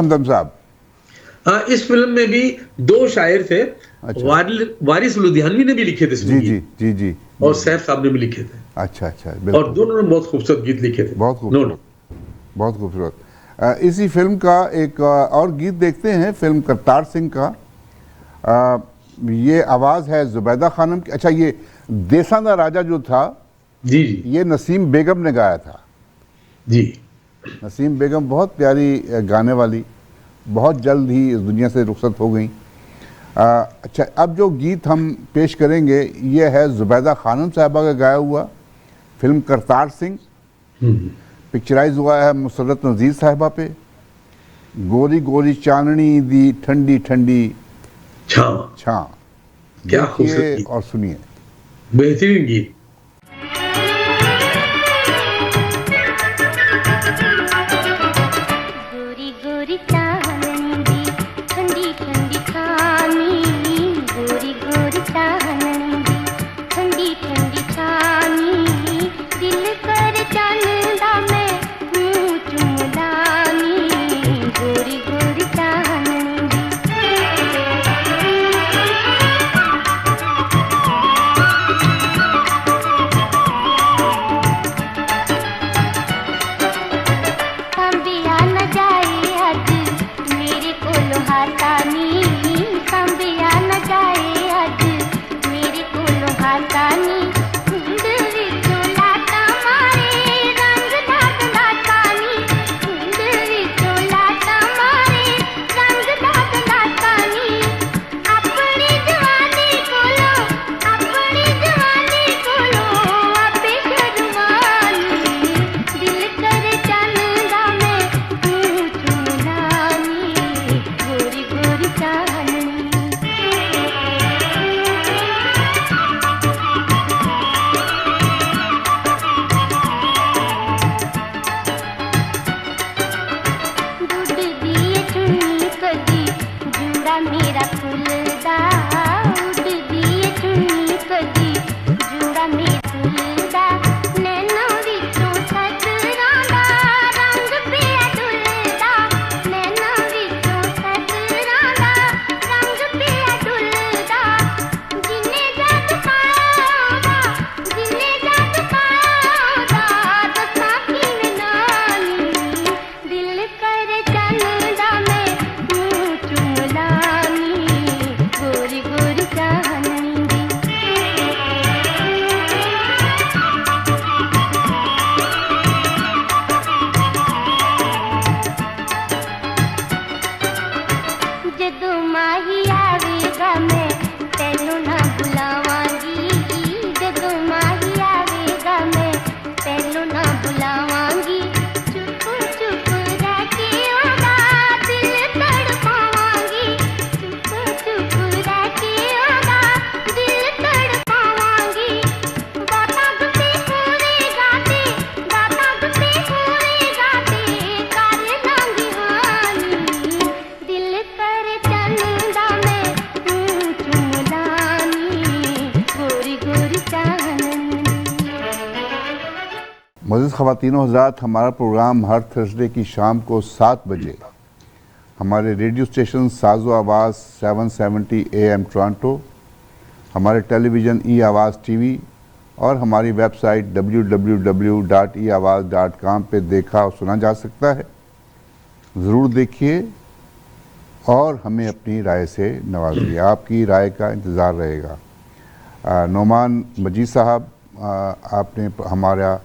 Speaker 1: हमदम साहब?
Speaker 3: हाँ, इस फिल्म में भी 2 शायर थे।
Speaker 1: अच्छा।
Speaker 3: वारिस लुधियानवी ने भी लिखे थे
Speaker 1: जी जी जी जी।
Speaker 3: और सैफ साहब ने भी लिखे थे।
Speaker 1: अच्छा अच्छा,
Speaker 3: और
Speaker 1: बिल्कुल,
Speaker 3: दोनों ने बहुत खूबसूरत गीत लिखे थे।
Speaker 1: बहुत खूबसूरत, बहुत खूबसूरत। इसी फिल्म का एक और गीत देखते हैं, फिल्म करतार सिंह का। ये आवाज़ है जुबैदा खानम की। अच्छा, ये देसांदा राजा जो था,
Speaker 3: जी जी
Speaker 1: ये नसीम बेगम ने गाया था।
Speaker 3: जी।
Speaker 1: नसीम बेगम बहुत प्यारी गाने वाली, बहुत जल्द ही इस दुनिया से रुखसत हो गई। अच्छा, अब जो गीत हम पेश करेंगे ये है जुबैदा खानम साहबा का गाया हुआ, फिल्म करतार सिंह, पिक्चराइज हुआ है मुसर्रत नज़ीर साहबा पे। गोरी गोरी चांदनी दी ठंडी ठंडी छां।
Speaker 3: क्या खूबसूरत
Speaker 1: देखिए
Speaker 3: गीत,
Speaker 1: और सुनिए।
Speaker 3: बेहतरीन गीत।
Speaker 2: गोरी गोरी चांदनी दी ठंडी ठंडी छानी, गोरी गोरी चांदनी दी ठंडी ठंडी छानी, दिल कर जानदा मैं मुंह चुमलानी, गोरी गोरी चांदनी दी। संबिया न जाए अज मेरे कोलो हाथानी, संबिया न जाए अज मेरे कोलो हाथानी, हुंद विचों लाटा मारे रंग दाग दातानी, हुंद विचों लाटा मारे रंग दाग दातानी, अपनी जवानी कोलो आपे शर्मानी, दिल कर जानदा मैं मुंह चुमलानी, गोरी गोरी चांदनी। दुध दिए चुन्नी कदी जूड़ा मेरा फुलदा, उड दिए चुन्नी कदी जूड़ा मेरा फुलदा, नैनों विचों सजरां दा रंग पिया डुलदा, नैनों विचों सजरां दा रंग पिया डुलदा, जिन्ने जादू पाया ओदा, जिन्ने जादू पाया ओदा, दसां किवें नानी, दिल कर जानदा मैं मुंह चुमलानी, गोरी गोरी चांदनी दी। जदों माही आवेगा मैं तैनू ना बुलावांगी, जदों माही आवेगा मैं तैनू ना बुलावांगी, चुप चुप रह के ओदा दिल तड़पावांगी, चुप चुप रह के ओदा दिल तड़पावांगी, गाता गुते होरे गाते, गाता गुते होरे गाते कर लांगी हानी, दिल कर जानदा मैं मुंह चुमलानी, गोरी गोरी चांदनी।
Speaker 1: मुअज़्ज़िज़ ख़वातीनो हज़रात, हमारा प्रोग्राम हर थर्सडे की शाम को 7 बजे हमारे रेडियो स्टेशन साज़ो आवाज़ 770 AM टोरंटो, हमारे टेलीविज़न ई आवाज़ टीवी और हमारी वेबसाइट www.eawaz.com पे देखा और सुना जा सकता है। ज़रूर देखिए और हमें अपनी राय से नवाजिए, आपकी राय का इंतज़ार रहेगा। नोमान मजीद साहब, आपने हमारा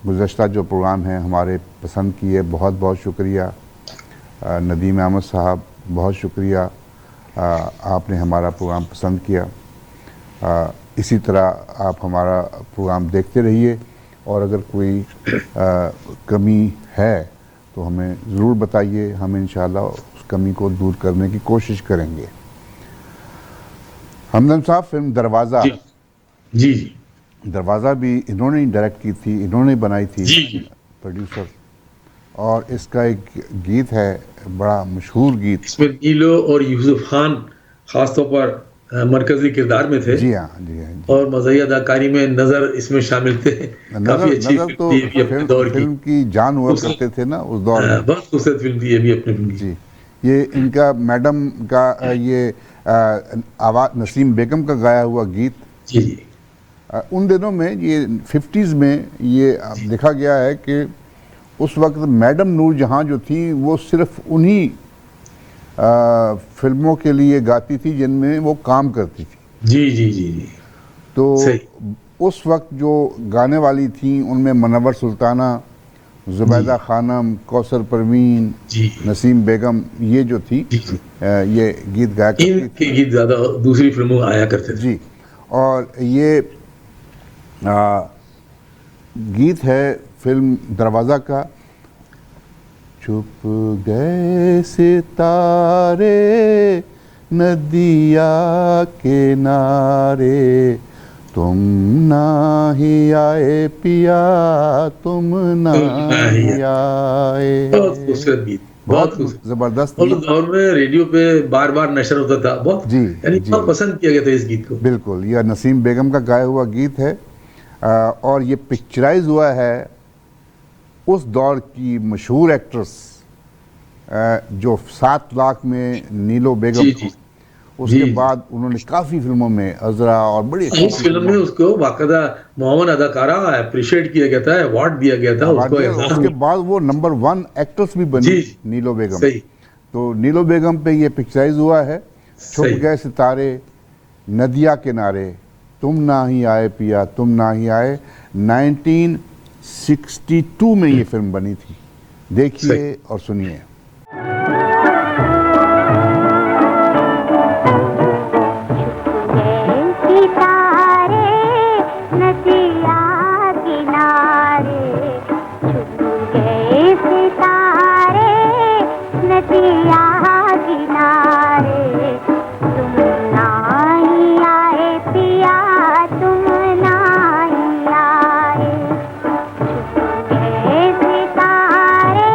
Speaker 1: गुज़श्ता जो प्रोग्राम है हमारे पसंद किए, बहुत बहुत शुक्रिया। नदीम अहमद साहब, बहुत शुक्रिया, आपने हमारा प्रोग्राम पसंद किया। इसी तरह आप हमारा प्रोग्राम देखते रहिए और अगर कोई कमी है तो हमें ज़रूर बताइए, हम इंशाअल्लाह उस कमी को दूर करने की कोशिश करेंगे। हमदम साहब, फिल्म दरवाज़ा,
Speaker 3: जी जी जी
Speaker 1: दरवाज़ा भी इन्होंने ही डायरेक्ट की थी, इन्होंने बनाई थी,
Speaker 3: जी जी।
Speaker 1: प्रोड्यूसर, और इसका एक गीत है, बड़ा मशहूर गीत।
Speaker 3: इसमें गीलो और यूसुफ खान खासतौर पर मरकजी किरदार में थे।
Speaker 1: जी हाँ, जी हाँ, जी।
Speaker 3: और मज़ाहिया अदाकारी में नजर इसमें शामिल थे। काफी अच्छी
Speaker 1: नजर
Speaker 3: फिल्म
Speaker 1: तो
Speaker 3: थी ये भी अपने दौर की।
Speaker 1: फिल्म की जान हुआ करते थे ना उस दौर में।
Speaker 3: बहुत खूबसूरत फिल्म थी ये भी अपने फिल्म की।
Speaker 1: जी, ये इनका मैडम का ये आवाज़ नसीम बेगम का गाया हुआ गीत।
Speaker 3: जी जी
Speaker 1: उन दिनों में ये 50s में ये देखा गया है कि उस वक्त मैडम नूरजहां जो थी वो सिर्फ उन्हीं फिल्मों के लिए गाती थी जिनमें वो काम करती थी।
Speaker 3: जी जी जी जी
Speaker 1: तो
Speaker 3: सही।
Speaker 1: उस वक्त जो गाने वाली थी उनमें मनव्वर सुल्ताना, जुबैदा खानम, कौसर परवीन,
Speaker 3: जी
Speaker 1: नसीम बेगम, ये जो थी
Speaker 3: जी
Speaker 1: ये गीत गाया करती थी।
Speaker 3: इनके गीत ज्यादा दूसरी फिल्मों में आया करते थे।
Speaker 1: जी, और ये गीत है फिल्म दरवाज़ा का। छुप गए सितारे नदिया किनारे, तुम ना ही आए पिया, तुम ना ही आए।
Speaker 3: बहुत खूबसूरत गीत, बहुत खूबसूरत।
Speaker 1: ज़बरदस्त
Speaker 3: और
Speaker 1: गीत।
Speaker 3: उस दौर में रेडियो पे बार बार नशर होता था, बहुत
Speaker 1: जी,
Speaker 3: यानी
Speaker 1: जी।
Speaker 3: बहुत पसंद किया गया था इस गीत को।
Speaker 1: बिल्कुल, यह नसीम बेगम का गाया हुआ गीत है और ये पिक्चराइज हुआ है उस दौर की मशहूर एक्ट्रेस जो 7 लाख में नीलो बेगम
Speaker 3: जी
Speaker 1: थी।
Speaker 3: जी
Speaker 1: उसके
Speaker 3: जी।
Speaker 1: बाद उन्होंने काफ़ी फिल्मों में अजरा और बड़ी अच्छी
Speaker 3: उस फिल्म में उसको बाकायदा मोहम्मद अदाकारा अप्रिशिएट किया गया था, अवार्ड दिया गया था
Speaker 1: अवार्ड
Speaker 3: उसको।
Speaker 1: दिया।
Speaker 3: एहसान
Speaker 1: उसके
Speaker 3: हुआ।
Speaker 1: बाद वो नंबर 1 एक्ट्रेस भी बनी,
Speaker 3: जी,
Speaker 1: नीलो बेगम।
Speaker 3: सही
Speaker 1: तो नीलो बेगम पे ये पिक्चराइज हुआ है। छुप
Speaker 3: सही।
Speaker 1: गए सितारे नदिया किनारे, तुम ना ही आए पिया, तुम ना ही आए। 1962 में ये फिल्म बनी थी। देखिए
Speaker 3: सही।
Speaker 1: और सुनिए।
Speaker 2: सितारे नदिया किनारे, छुप गए सितारे नदिया किनारे, तुम ना ही आए पिया, तुम ना ही आए। छुप गए सितारे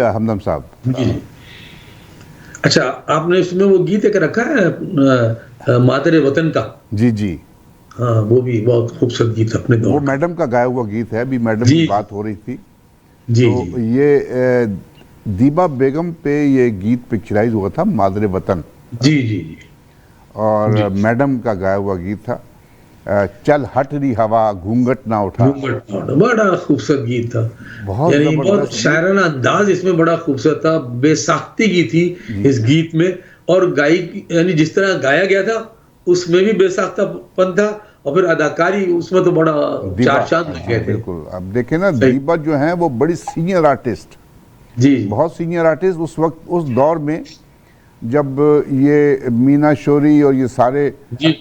Speaker 1: हमदम साहब।
Speaker 3: जी। अच्छा, आपने इसमें वो गीत एक रखा है मादरे वतन का?
Speaker 1: जी जी,
Speaker 3: हाँ, वो भी बहुत खूबसूरत गीत अपने
Speaker 1: वो
Speaker 3: दौर का।
Speaker 1: मैडम का गाया हुआ गीत है। अभी मैडम
Speaker 3: जी।
Speaker 1: की बात हो रही थी।
Speaker 3: जी
Speaker 1: तो
Speaker 3: जी
Speaker 1: ये दीबा बेगम पे ये गीत पिक्चराइज हुआ था, मादरे वतन,
Speaker 3: जी जी जी
Speaker 1: और मैडम का गाया हुआ गीत था चल हट रही हवा घूंघट ना उठा।
Speaker 3: घूंघट ना उठा, बड़ा खूबसूरत गीत था।
Speaker 1: बहुत
Speaker 3: यानी
Speaker 1: जबरदस्त
Speaker 3: बहुत
Speaker 1: गीत।
Speaker 3: शायराना अंदाज इसमें बड़ा खूबसूरत था, बेसाख्ती की थी इस गीत में। और गाई यानी जिस तरह गाया गया था उसमें भी बेसाख्तापन था, और फिर अदाकारी उसमें तो बड़ा
Speaker 1: दीपा,
Speaker 3: चार चांद लग गए थे।
Speaker 1: बिल्कुल। अब देखें ना,
Speaker 3: सही।
Speaker 1: दीपा जो है वो बड़ी सीनियर आर्टिस्ट,
Speaker 3: जी
Speaker 1: बहुत सीनियर आर्टिस्ट उस वक्त, उस दौर में जब ये मीना शोरी और ये सारे
Speaker 3: जी।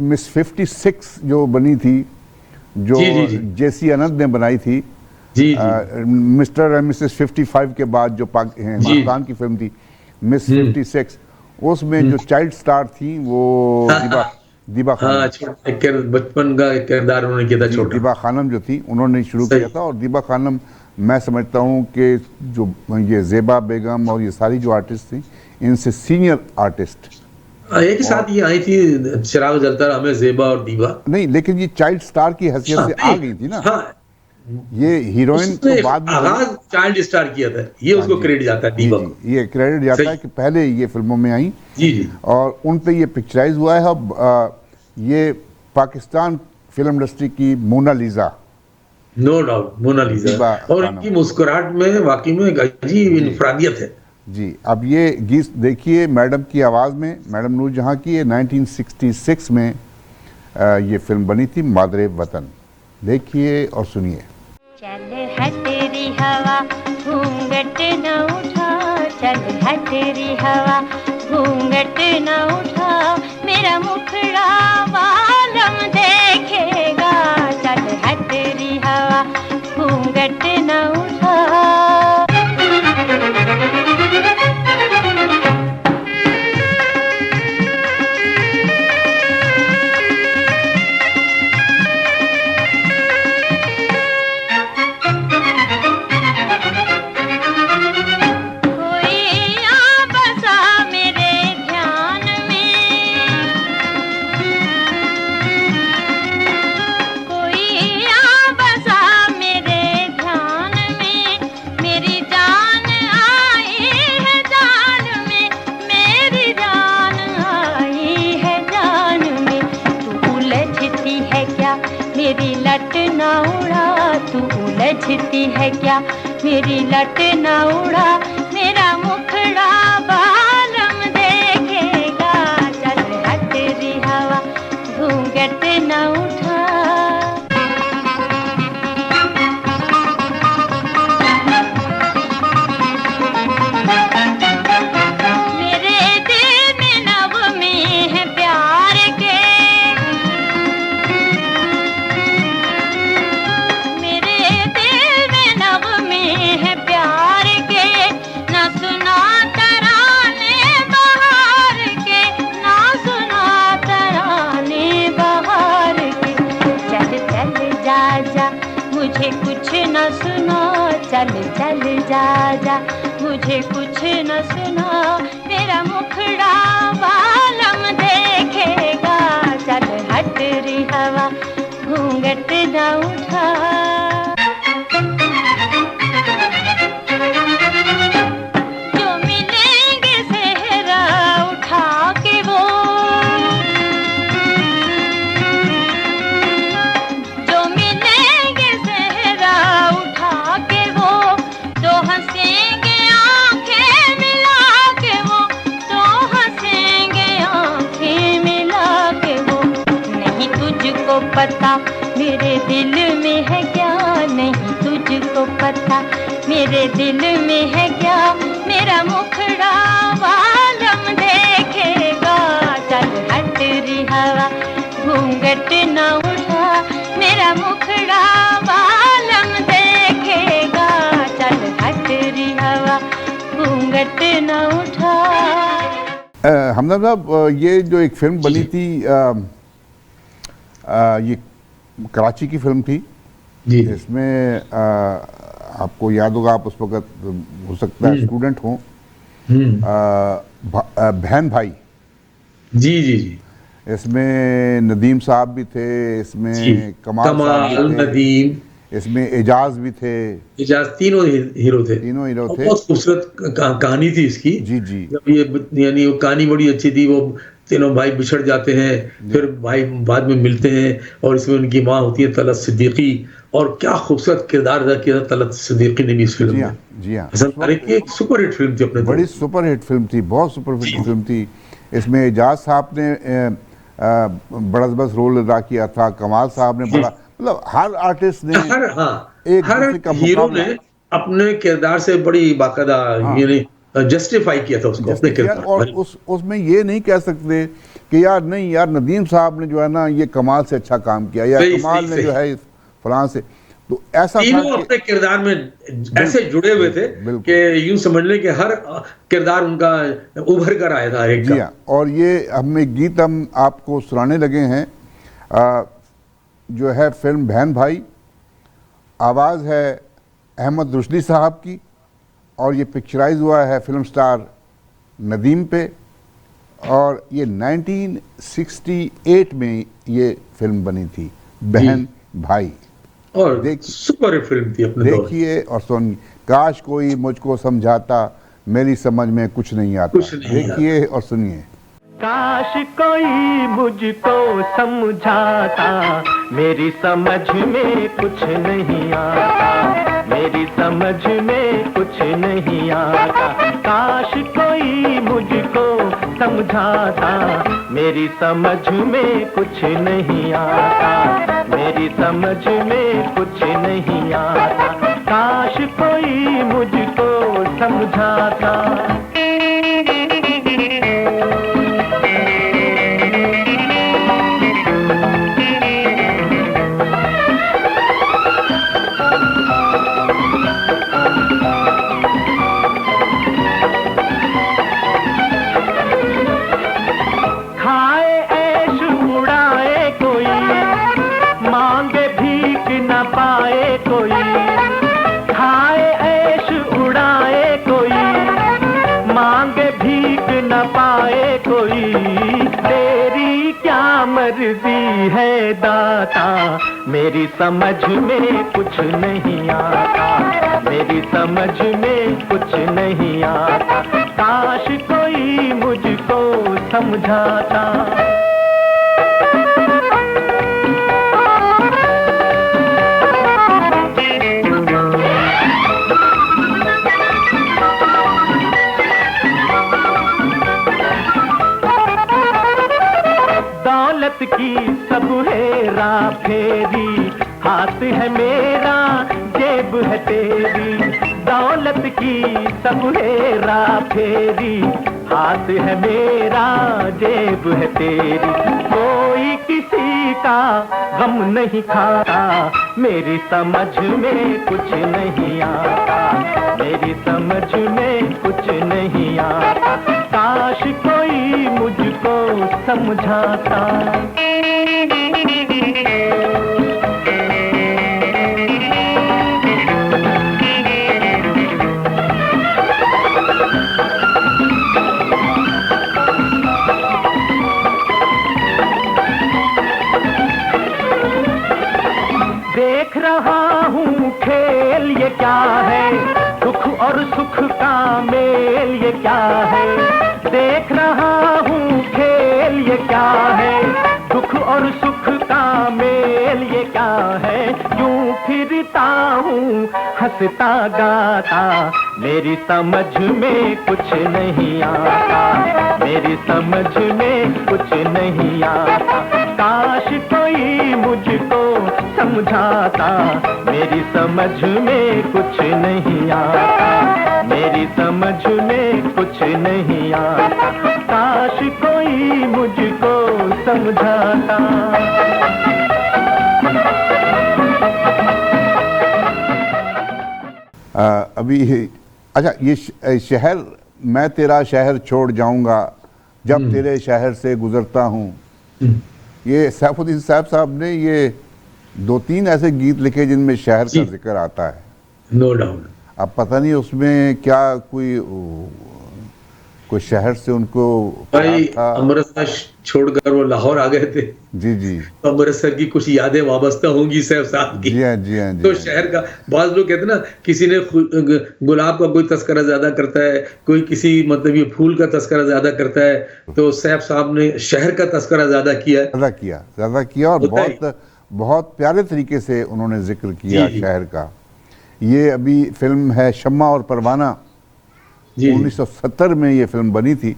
Speaker 1: मिस 56 जो बनी थी, जो
Speaker 3: जी।
Speaker 1: जेसी अनंत ने बनाई थी,
Speaker 3: जी जी
Speaker 1: मिस्टर एंड मिसेस 55 के बाद जो हिंदुस्तान की फिल्म थी मिस 56, उसमें जो चाइल्ड स्टार थी वो दीपा खानम।
Speaker 3: हाँ, बचपन का किरदार उन्होंने किया था छोटा।
Speaker 1: दीपा खानम जो थी उन्होंने शुरू
Speaker 3: सही।
Speaker 1: किया था। और दीपा खानम, मैं समझता हूँ कि जो ये ज़ेबा बेगम और ये सारी जो आर्टिस्ट थी, इनसे सीनियर आर्टिस्ट
Speaker 3: एक ही साथ ये आई थी, चिराग जलता रहा में, ज़ेबा और दीवा।
Speaker 1: नहीं, लेकिन ये चाइल्ड स्टार की हैसियत से आ गई थी ना।
Speaker 3: हाँ,
Speaker 1: ये हीरोइन
Speaker 3: उसने
Speaker 1: तो बाद में
Speaker 3: आगाज चाइल्ड स्टार किया था, ये उसको क्रेडिट जाता है
Speaker 1: जी
Speaker 3: दीवा
Speaker 1: जी,
Speaker 3: को।
Speaker 1: ये क्रेडिट जाता
Speaker 3: सही।
Speaker 1: है कि पहले ये फिल्मों में आई
Speaker 3: जी जी
Speaker 1: और उन पे ये पिक्चराइज हुआ है। अब ये पाकिस्तान फिल्म इंडस्ट्री की Mona Lisa,
Speaker 3: no doubt, Mona Lisa.
Speaker 1: Deepa
Speaker 3: और
Speaker 1: खानम।
Speaker 3: इनकी मुस्कुराहट में वाकई में एक अजीब इनफरादियत है।
Speaker 1: जी। अब ये गीत देखिए मैडम की आवाज़ में, मैडम नूरजहां की। ये 1966 में ये फिल्म बनी थी, मादरे वतन। देखिए और सुनिए।
Speaker 2: चल है तेरी हवा घूंघट न उठा, चल है तेरी हवा घूंघट न उठा, मेरा मुखड़ा वालम देखेगा, चल है तेरी हवा घूंघट न उठा। मेरी लट ना उड़ा, तू उलझती है क्या, मेरी लट ना उड़ा, मेरा मुखड़ा बालम देखेगा, चल हट री हवा घूंघट न उठा। मुझे कुछ न सुना, चल चल जा जा, मुझे कुछ न सुना, मेरा मुखड़ा बालम देखेगा, चल हट री हवा घूंघट न उठा। जो मिलेंगे सेहरा उठा के वो, पता मेरे दिल में है क्या, नहीं तुझको पता मेरे दिल में है क्या, मेरा मुखड़ा वालम देखेगा, चल हट री हवा घूंघट न उठा, मेरा मुखड़ा वालम देखेगा, चल हट री हवा घूंघट न उठा।
Speaker 1: हमदर्द साहब, ये जो एक फिल्म बनी थी, ये कराची की फिल्म थी
Speaker 3: जी।
Speaker 1: इसमें आपको याद होगा, आप उस वक्त हो सकता है स्टूडेंट हो, बहन भाई।
Speaker 3: जी जी जी।
Speaker 1: इसमें नदीम साहब भी थे, इसमें कमाल साहब भी थे,
Speaker 3: नदीम,
Speaker 1: इसमें एजाज भी थे।
Speaker 3: एजाज, तीनों हीरो थे। बहुत खूबसूरत कहानी थी इसकी।
Speaker 1: जी जी।
Speaker 3: जब ये यानी वो कहानी बड़ी अच्छी थी, वो तीनों भाई बिछड़ जाते हैं, फिर भाई बाद में मिलते हैं, और इसमें उनकी माँ होती है तलत सिद्दीकी, और क्या खूबसूरत किरदार अदा किया था तलत सिद्दीकी ने भी इस फिल्म में।
Speaker 1: जी हाँ,
Speaker 3: एक सुपर हिट फिल्म थी अपने,
Speaker 1: बड़ी सुपर हिट फिल्म थी, बहुत सुपर हिट फिल्म थी। इसमें एजाज साहब ने बड़ा ज़बरदस्त रोल अदा किया था, कमाल साहब ने बड़ा, मतलब हर आर्टिस्ट ने एक
Speaker 3: हर
Speaker 1: दूसरे का
Speaker 3: हीरो
Speaker 1: मुकाबला
Speaker 3: ने अपने किरदार से बड़ी बाकायदा यानी जस्टिफाई किया था उसको, अपने
Speaker 1: किया।
Speaker 3: किरदार
Speaker 1: और उसमें ये नहीं कह सकते कि यार नहीं यार नदीम साहब ने जो है ना ये कमाल से अच्छा काम किया, या
Speaker 3: सही,
Speaker 1: कमाल
Speaker 3: सही,
Speaker 1: ने जो है फलां से, तो ऐसा था
Speaker 3: तीनों
Speaker 1: कि
Speaker 3: अपने किरदार में ऐसे जुड़े हुए थे
Speaker 1: बिल्कुल।
Speaker 3: कि यूं समझ लें कि हर किरदार उनका उभर कर आया था एक
Speaker 1: जी
Speaker 3: का।
Speaker 1: हाँ। और ये हमें गीत हम आपको सुनाने लगे हैं, जो है फिल्म बहन भाई, आवाज़ है अहमद रुशदी साहब की, और ये पिक्चराइज हुआ है फिल्म स्टार नदीम पे, और ये 1968 में ये फिल्म बनी थी, बहन भाई।
Speaker 3: और सुपर हिट फिल्म थी अपने दौर।
Speaker 1: देखिए और सुनिए, काश कोई मुझको समझाता, मेरी समझ में कुछ नहीं आता।
Speaker 3: कुछ नहीं
Speaker 1: देखिए और सुनिए।
Speaker 5: काश कोई मुझको समझाता, मेरी समझ में कुछ नहीं आता, मेरी समझ में कुछ नहीं आता। काश कोई मुझको समझाता, मेरी समझ में कुछ नहीं आता, मेरी समझ में कुछ नहीं आता। काश कोई मुझको समझाता। मर्जी है दाता, मेरी समझ में कुछ नहीं आता, मेरी समझ में कुछ नहीं आता। काश कोई मुझको समझाता। दौलत की सब हेरा फेरी, हाथ है मेरा जेब है तेरी। दौलत की सब हेरा फेरी, हाथ है मेरा जेब है तेरी। कोई किसी का गम नहीं खाता, मेरी समझ में कुछ नहीं आता, मेरी समझ में कुछ नहीं आता। काश कोई मुझको समझाता। देख रहा हूँ खेल ये क्या है, दुख और सुख का मेल ये क्या है। देख रहा हूँ खेल ये क्या है, दुख और सुख का मेल ये क्या है। यूं फिरता हूँ हंसता गाता, मेरी समझ में कुछ नहीं आता, मेरी समझ में कुछ नहीं आता। काश कोई मुझको समझाता, मेरी समझ में कुछ नहीं आता, मेरी समझ में कुछ नहीं आता। काश कोई मुझको समझाता।
Speaker 1: अभी अच्छा, ये शहर, मैं तेरा शहर छोड़ जाऊंगा जब तेरे शहर से गुजरता हूँ, ये सैफुद्दीन साहब ने ये 2-3 ऐसे गीत लिखे जिनमें शहर का जिक्र आता है।
Speaker 3: No doubt.
Speaker 1: अब पता नहीं उसमें क्या कोई शहर से उनको
Speaker 3: भाई अमृतसर छोड़कर वो लाहौर आ गए थे।
Speaker 1: जी जी।
Speaker 3: तो अमृतसर की कुछ यादें वाबस्ता होंगी सैफ साहब की।
Speaker 1: जी हाँ जी हाँ।
Speaker 3: तो शहर का, बाज लोग कहते हैं ना, किसी ने गुलाब का कोई तस्करा ज्यादा करता है, कोई किसी मतलब ये फूल का तस्करा ज्यादा करता है, तो सैफ साहब ने शहर का तस्करा ज्यादा किया और
Speaker 1: बहुत प्यारे तरीके से उन्होंने जिक्र किया शहर का। ये अभी फिल्म है शम्मा और परवाना, 1970 में ये फिल्म बनी थी।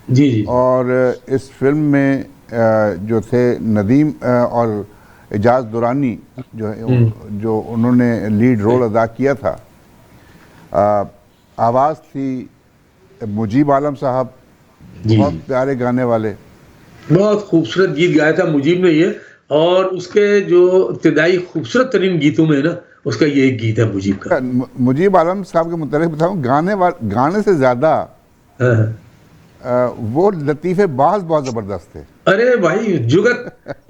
Speaker 3: जी जी।
Speaker 1: और इस फिल्म में जो थे नदीम और एजाज दुरानी जो है, जो उन्होंने लीड रोल अदा किया था। आवाज़ थी मुजीब आलम साहब, बहुत प्यारे गाने वाले,
Speaker 3: बहुत खूबसूरत गीत गाया था मुजीब ने ये, और उसके जो इब्तदाई खूबसूरत तरीन गीतों में ना उसका ये एक गीत है मुजीब का।
Speaker 1: मुजीब आलम साहब के मुतालिक बताऊँ, गाने से ज़्यादा वो लतीफ़े बाज बहुत ज़बरदस्त थे।
Speaker 3: अरे भाई जुगत,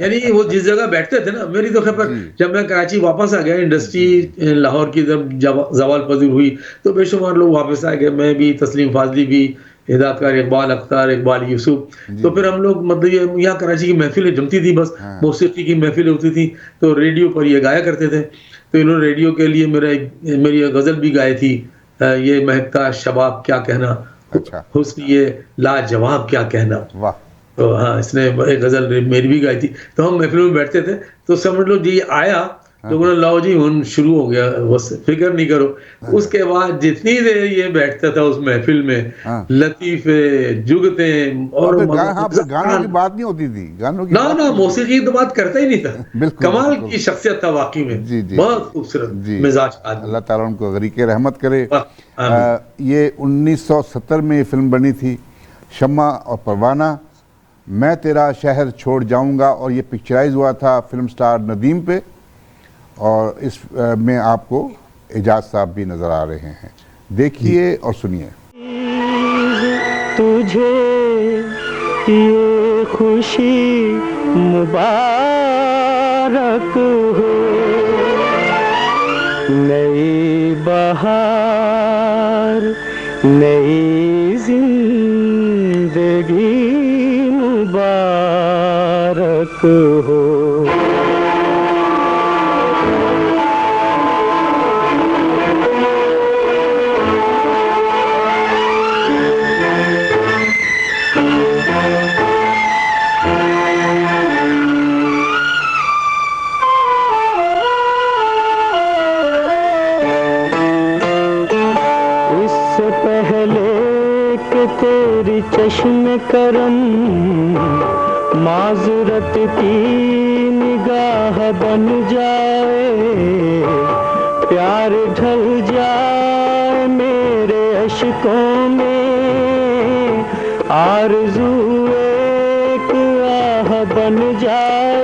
Speaker 3: यानी वो जिस जगह बैठते थे ना, मेरी तो खैर जब मैं कराची वापस आ गया, इंडस्ट्री लाहौर की जब जवाल पजीर हुई तो बेशुमार लोग वापस आ गए, मैं भी, तस्लीम फाजली भी, हिदायतकार इकबाल अख्तर, इकबाल यूसुफ। तो फिर हम लोग मतलब यहाँ कराची की महफिलें जमती थी, बस मौसीकी की महफिलें होती थी, तो रेडियो पर ये गाया करते थे। तो इन्होंने रेडियो के लिए मेरी गज़ल भी गाई थी, ये महकता शबाब क्या कहना,
Speaker 1: अच्छा,
Speaker 3: हुस्न ये लाजवाब क्या कहना।
Speaker 1: वाह।
Speaker 3: तो हाँ, इसने एक गजल मेरी भी गाई थी। तो हम महफिल में बैठते थे, तो समझ लो जी आया, लोगों ने लाओ जी हुन शुरू हो गया, बस फिक्र नहीं करो। उसके बाद जितनी देर ये बैठता था उस महफिल में, लतीफे जुगते और
Speaker 1: गानों की बात नहीं होती थी, गानों की
Speaker 3: ना मौसीकी की तो बात करता ही नहीं था। कमाल की शख्सियत था वाकई में, बहुत खूबसूरत मिजाज आदमी।
Speaker 1: अल्लाह ताला उनको गरीक़े रहमत करे। ये 1970 में ये फिल्म बनी थी, शम्मा और परवाना, मैं तेरा शहर छोड़ जाऊंगा, और ये पिक्चराइज हुआ था फिल्म स्टार नदीम पे, और इस में आपको एजाज साहब भी नज़र आ रहे हैं। देखिए और सुनिए।
Speaker 5: तुझे ये खुशी मुबारक हो, नई बहार नई जिंदगी मुबारक हो। तेरी चश्म करम माज़रत की निगाह बन जाए, प्यार ढल जाए मेरे अश्कों में, आरज़ू एक आह बन जाए,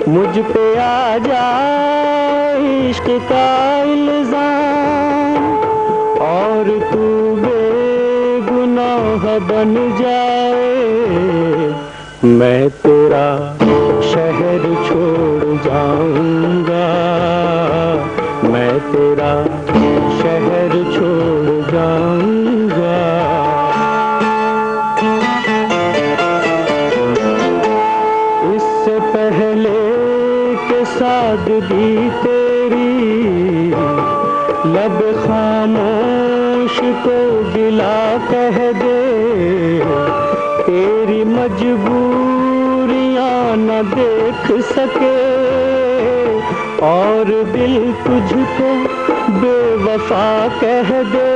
Speaker 5: मुझ पे आ जाए इश्क का इल्ज़ाम, और तू बन जाए, मैं तेरा शहर छोड़ जाऊंगा, मैं तेरा शहर छोड़ जाऊंगा। इससे पहले के सादगी तेरी, लब खामोश को गिला कह दे, तेरी मजबूरियां न देख सके, और दिल तुझको बेवफा कह दे,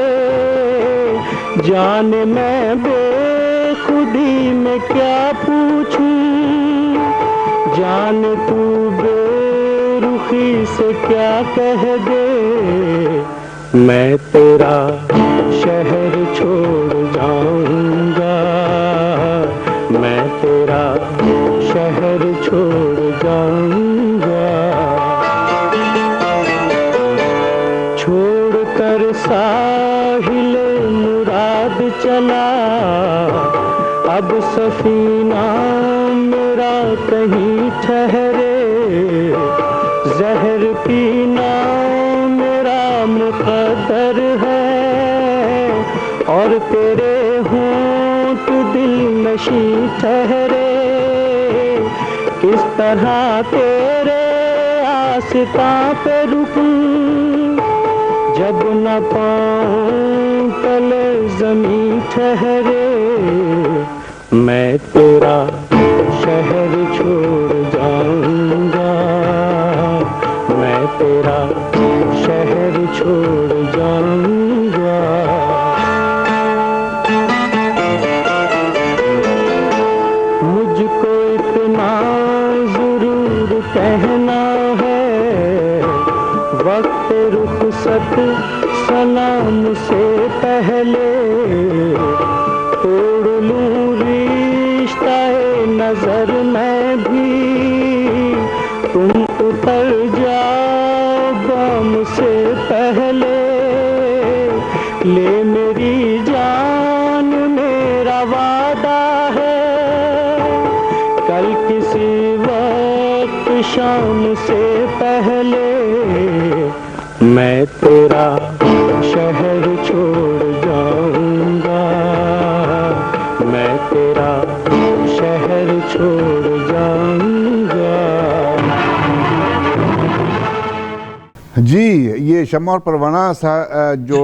Speaker 5: जाने मैं बेखुदी में क्या पूछूं, जाने तू बेरुखी से क्या कह दे, मैं तेरा शहर छोड़ जाऊंगा, मैं तेरा शहर छोड़ जाऊंगा। छोड़ कर साहिल मुराद चला, अब सफीना मेरा कहीं ठहरे, जहर पीना मेरा मुक़द्दर है, और तेरे होंठ दिल नशी ठहरे, किस तरह तेरे आस्तां पे रुकूं, जब न पाऊं तले ज़मीं ठहरे, मैं तेरा शहर छोड़ जाऊंगा, मैं तेरा शहर छोड़ जाऊंगा। कहना है, वक्त रुखसत सलाम से पहले तोड़ लूं रिश्ता नजर में भी, तुम उतर जाओ बम से पहले, ले मेरी जान मेरा वादा है, कल किसी वक्त शाम से पहले मैं तेरा शहर छोड़ जाऊंगा, मैं तेरा शहर छोड़ जाऊंगा।
Speaker 1: जी, ये शम्मा और परवाना जो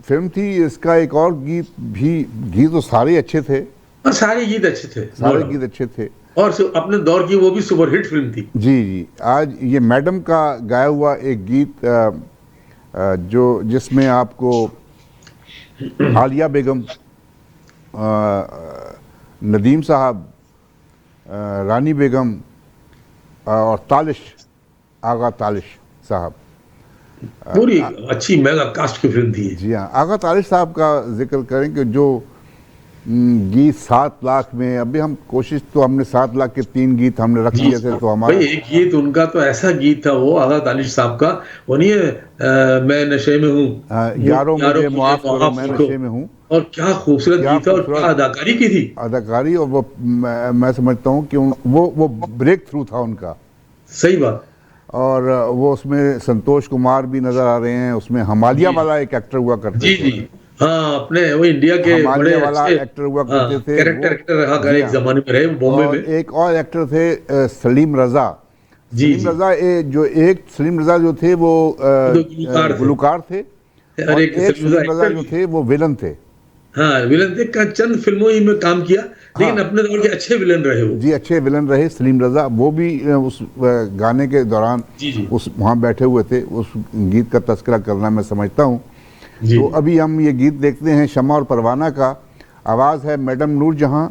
Speaker 1: फिल्म थी, इसका एक और गीत तो सारे अच्छे थे,
Speaker 3: सारे गीत अच्छे थे,
Speaker 1: सारे गीत अच्छे थे,
Speaker 3: और अपने दौर की वो भी सुपरहिट फिल्म थी।
Speaker 1: जी जी। आज ये मैडम का गाया हुआ एक गीत जिसमें आपको आलिया बेगम, नदीम साहब, रानी बेगम और आगा तालिश साहब,
Speaker 3: पूरी अच्छी मेगा कास्ट की फिल्म थी।
Speaker 1: जी हाँ। आगा तालिश साहब का जिक्र करें कि जो गीत 7 लाख में, अभी हम कोशिश तो हमने 7 लाख के 3 गीत हमने रख दिए थे, तो हमारा
Speaker 3: एक गीत उनका तो ऐसा गीत था वो आगा तालिश साहब का, वो नहीं है मैं नशे में हूँ,
Speaker 1: यारों मुझे माफ करो मैं नशे में हूँ,
Speaker 3: और क्या खूबसूरत गीत था, और क्या अदाकारी की थी,
Speaker 1: अदाकारी। और वो मैं समझता हूँ कि वो ब्रेक थ्रू था उनका।
Speaker 3: सही बात।
Speaker 1: और वो उसमें संतोष कुमार भी नजर आ रहे हैं, उसमें हमालिया वाला एक एक्टर हुआ करते थे।
Speaker 3: जी जी हाँ, अपने वो इंडिया के बड़े
Speaker 1: वाला एक्टर हुआ करते थे,
Speaker 3: कैरेक्टर रहा कर एक जमाने में रहे बॉम्बे में।
Speaker 1: एक और एक्टर थे सलीम रजा। सलीम रजा जो थे वो गुलकार थे, और एक सलीम रजा जो थे वो विलन थे।
Speaker 3: हाँ, विलन थे, चंद फिल्मों ही में काम किया, लेकिन अपने दौर के अच्छे विलन रहे वो।
Speaker 1: जी, अच्छे विलन रहे सलीम रजा। वो भी उस गाने के दौरान उस वहाँ बैठे हुए थे, उस गीत का तस्करा करना मैं समझता हूँ। तो अभी हम ये गीत देखते हैं शम्मा और परवाना का। आवाज़ है मैडम नूरजहां,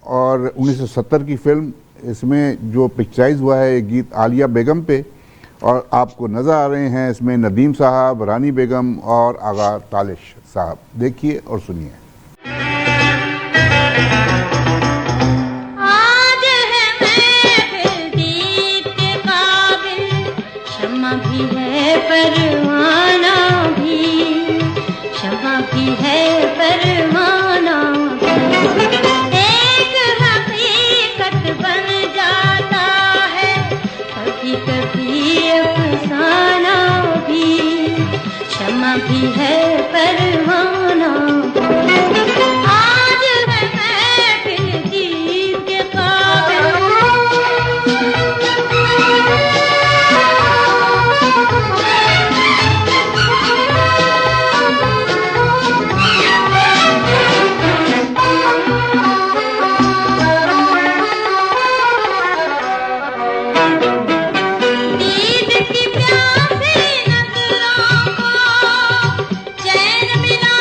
Speaker 1: और 1970 की फिल्म। इसमें जो पिक्चराइज हुआ है ये गीत आलिया बेगम पे, और आपको नज़र आ रहे हैं इसमें नदीम साहब, रानी बेगम और आगा तालिश साहब। देखिए और सुनिए।
Speaker 2: आज है महफिल दीप के काबिल, शम्मा भी है परवाना भी, शम्मा भी है परवाना भी, एक हकीकत बन जाता है कभी कभी अफसाना भी, शम्मा भी है परवाना भी। आज है महफिल दीप के दीद की प्यासी नजरों को चैन मिला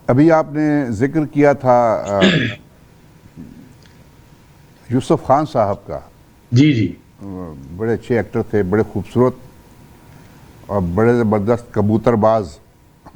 Speaker 1: अभी आपने जिक्र किया था यूसुफ खान साहब का।
Speaker 3: जी जी
Speaker 1: बड़े अच्छे एक्टर थे, बड़े खूबसूरत और बड़े ज़बरदस्त कबूतरबाज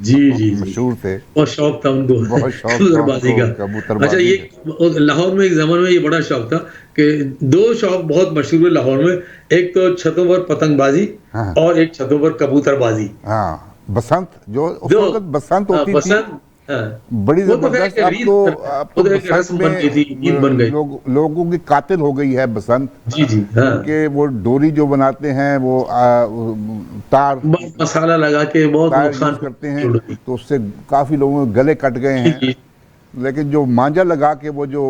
Speaker 3: जी जी जी
Speaker 1: मशहूर थे।
Speaker 3: बहुत शौक था उनको
Speaker 1: बहुत शौक था
Speaker 3: कबूतरबाजी
Speaker 1: उनको
Speaker 3: का।
Speaker 1: कबूतरबाजी
Speaker 3: अच्छा, ये लाहौर में एक जमाने में ये बड़ा शौक था कि दो शौक बहुत मशहूर है लाहौर में, एक तो छतों पर पतंगबाजी
Speaker 1: हाँ।
Speaker 3: और एक छतों पर कबूतरबाजी।
Speaker 1: हाँ, बसंत जो उस
Speaker 3: दो
Speaker 1: वक्त बसंत होती थी,
Speaker 3: पसंद, हाँ।
Speaker 1: बड़ी
Speaker 3: वो तो खैर
Speaker 1: जबरदस्त।
Speaker 3: एक
Speaker 1: अब
Speaker 3: रीत,
Speaker 1: तो
Speaker 3: वो तो एक
Speaker 1: बसंत
Speaker 3: रस्म बन गई थी, ईद बन
Speaker 1: में
Speaker 3: गई।
Speaker 1: लोगों की कातिल हो गई है बसंत।
Speaker 3: जी जी हाँ,
Speaker 1: उनके वो डोरी जो बनाते हैं वो तार
Speaker 3: मसाला लगा के बहुत
Speaker 1: तार
Speaker 3: नुकसान
Speaker 1: यूज करते हैं,
Speaker 3: पहुंचाती।
Speaker 1: तो उससे काफी लोगों के गले कट गए
Speaker 3: जी
Speaker 1: हैं।
Speaker 3: जी
Speaker 1: लेकिन जो मांझा लगा के वो जो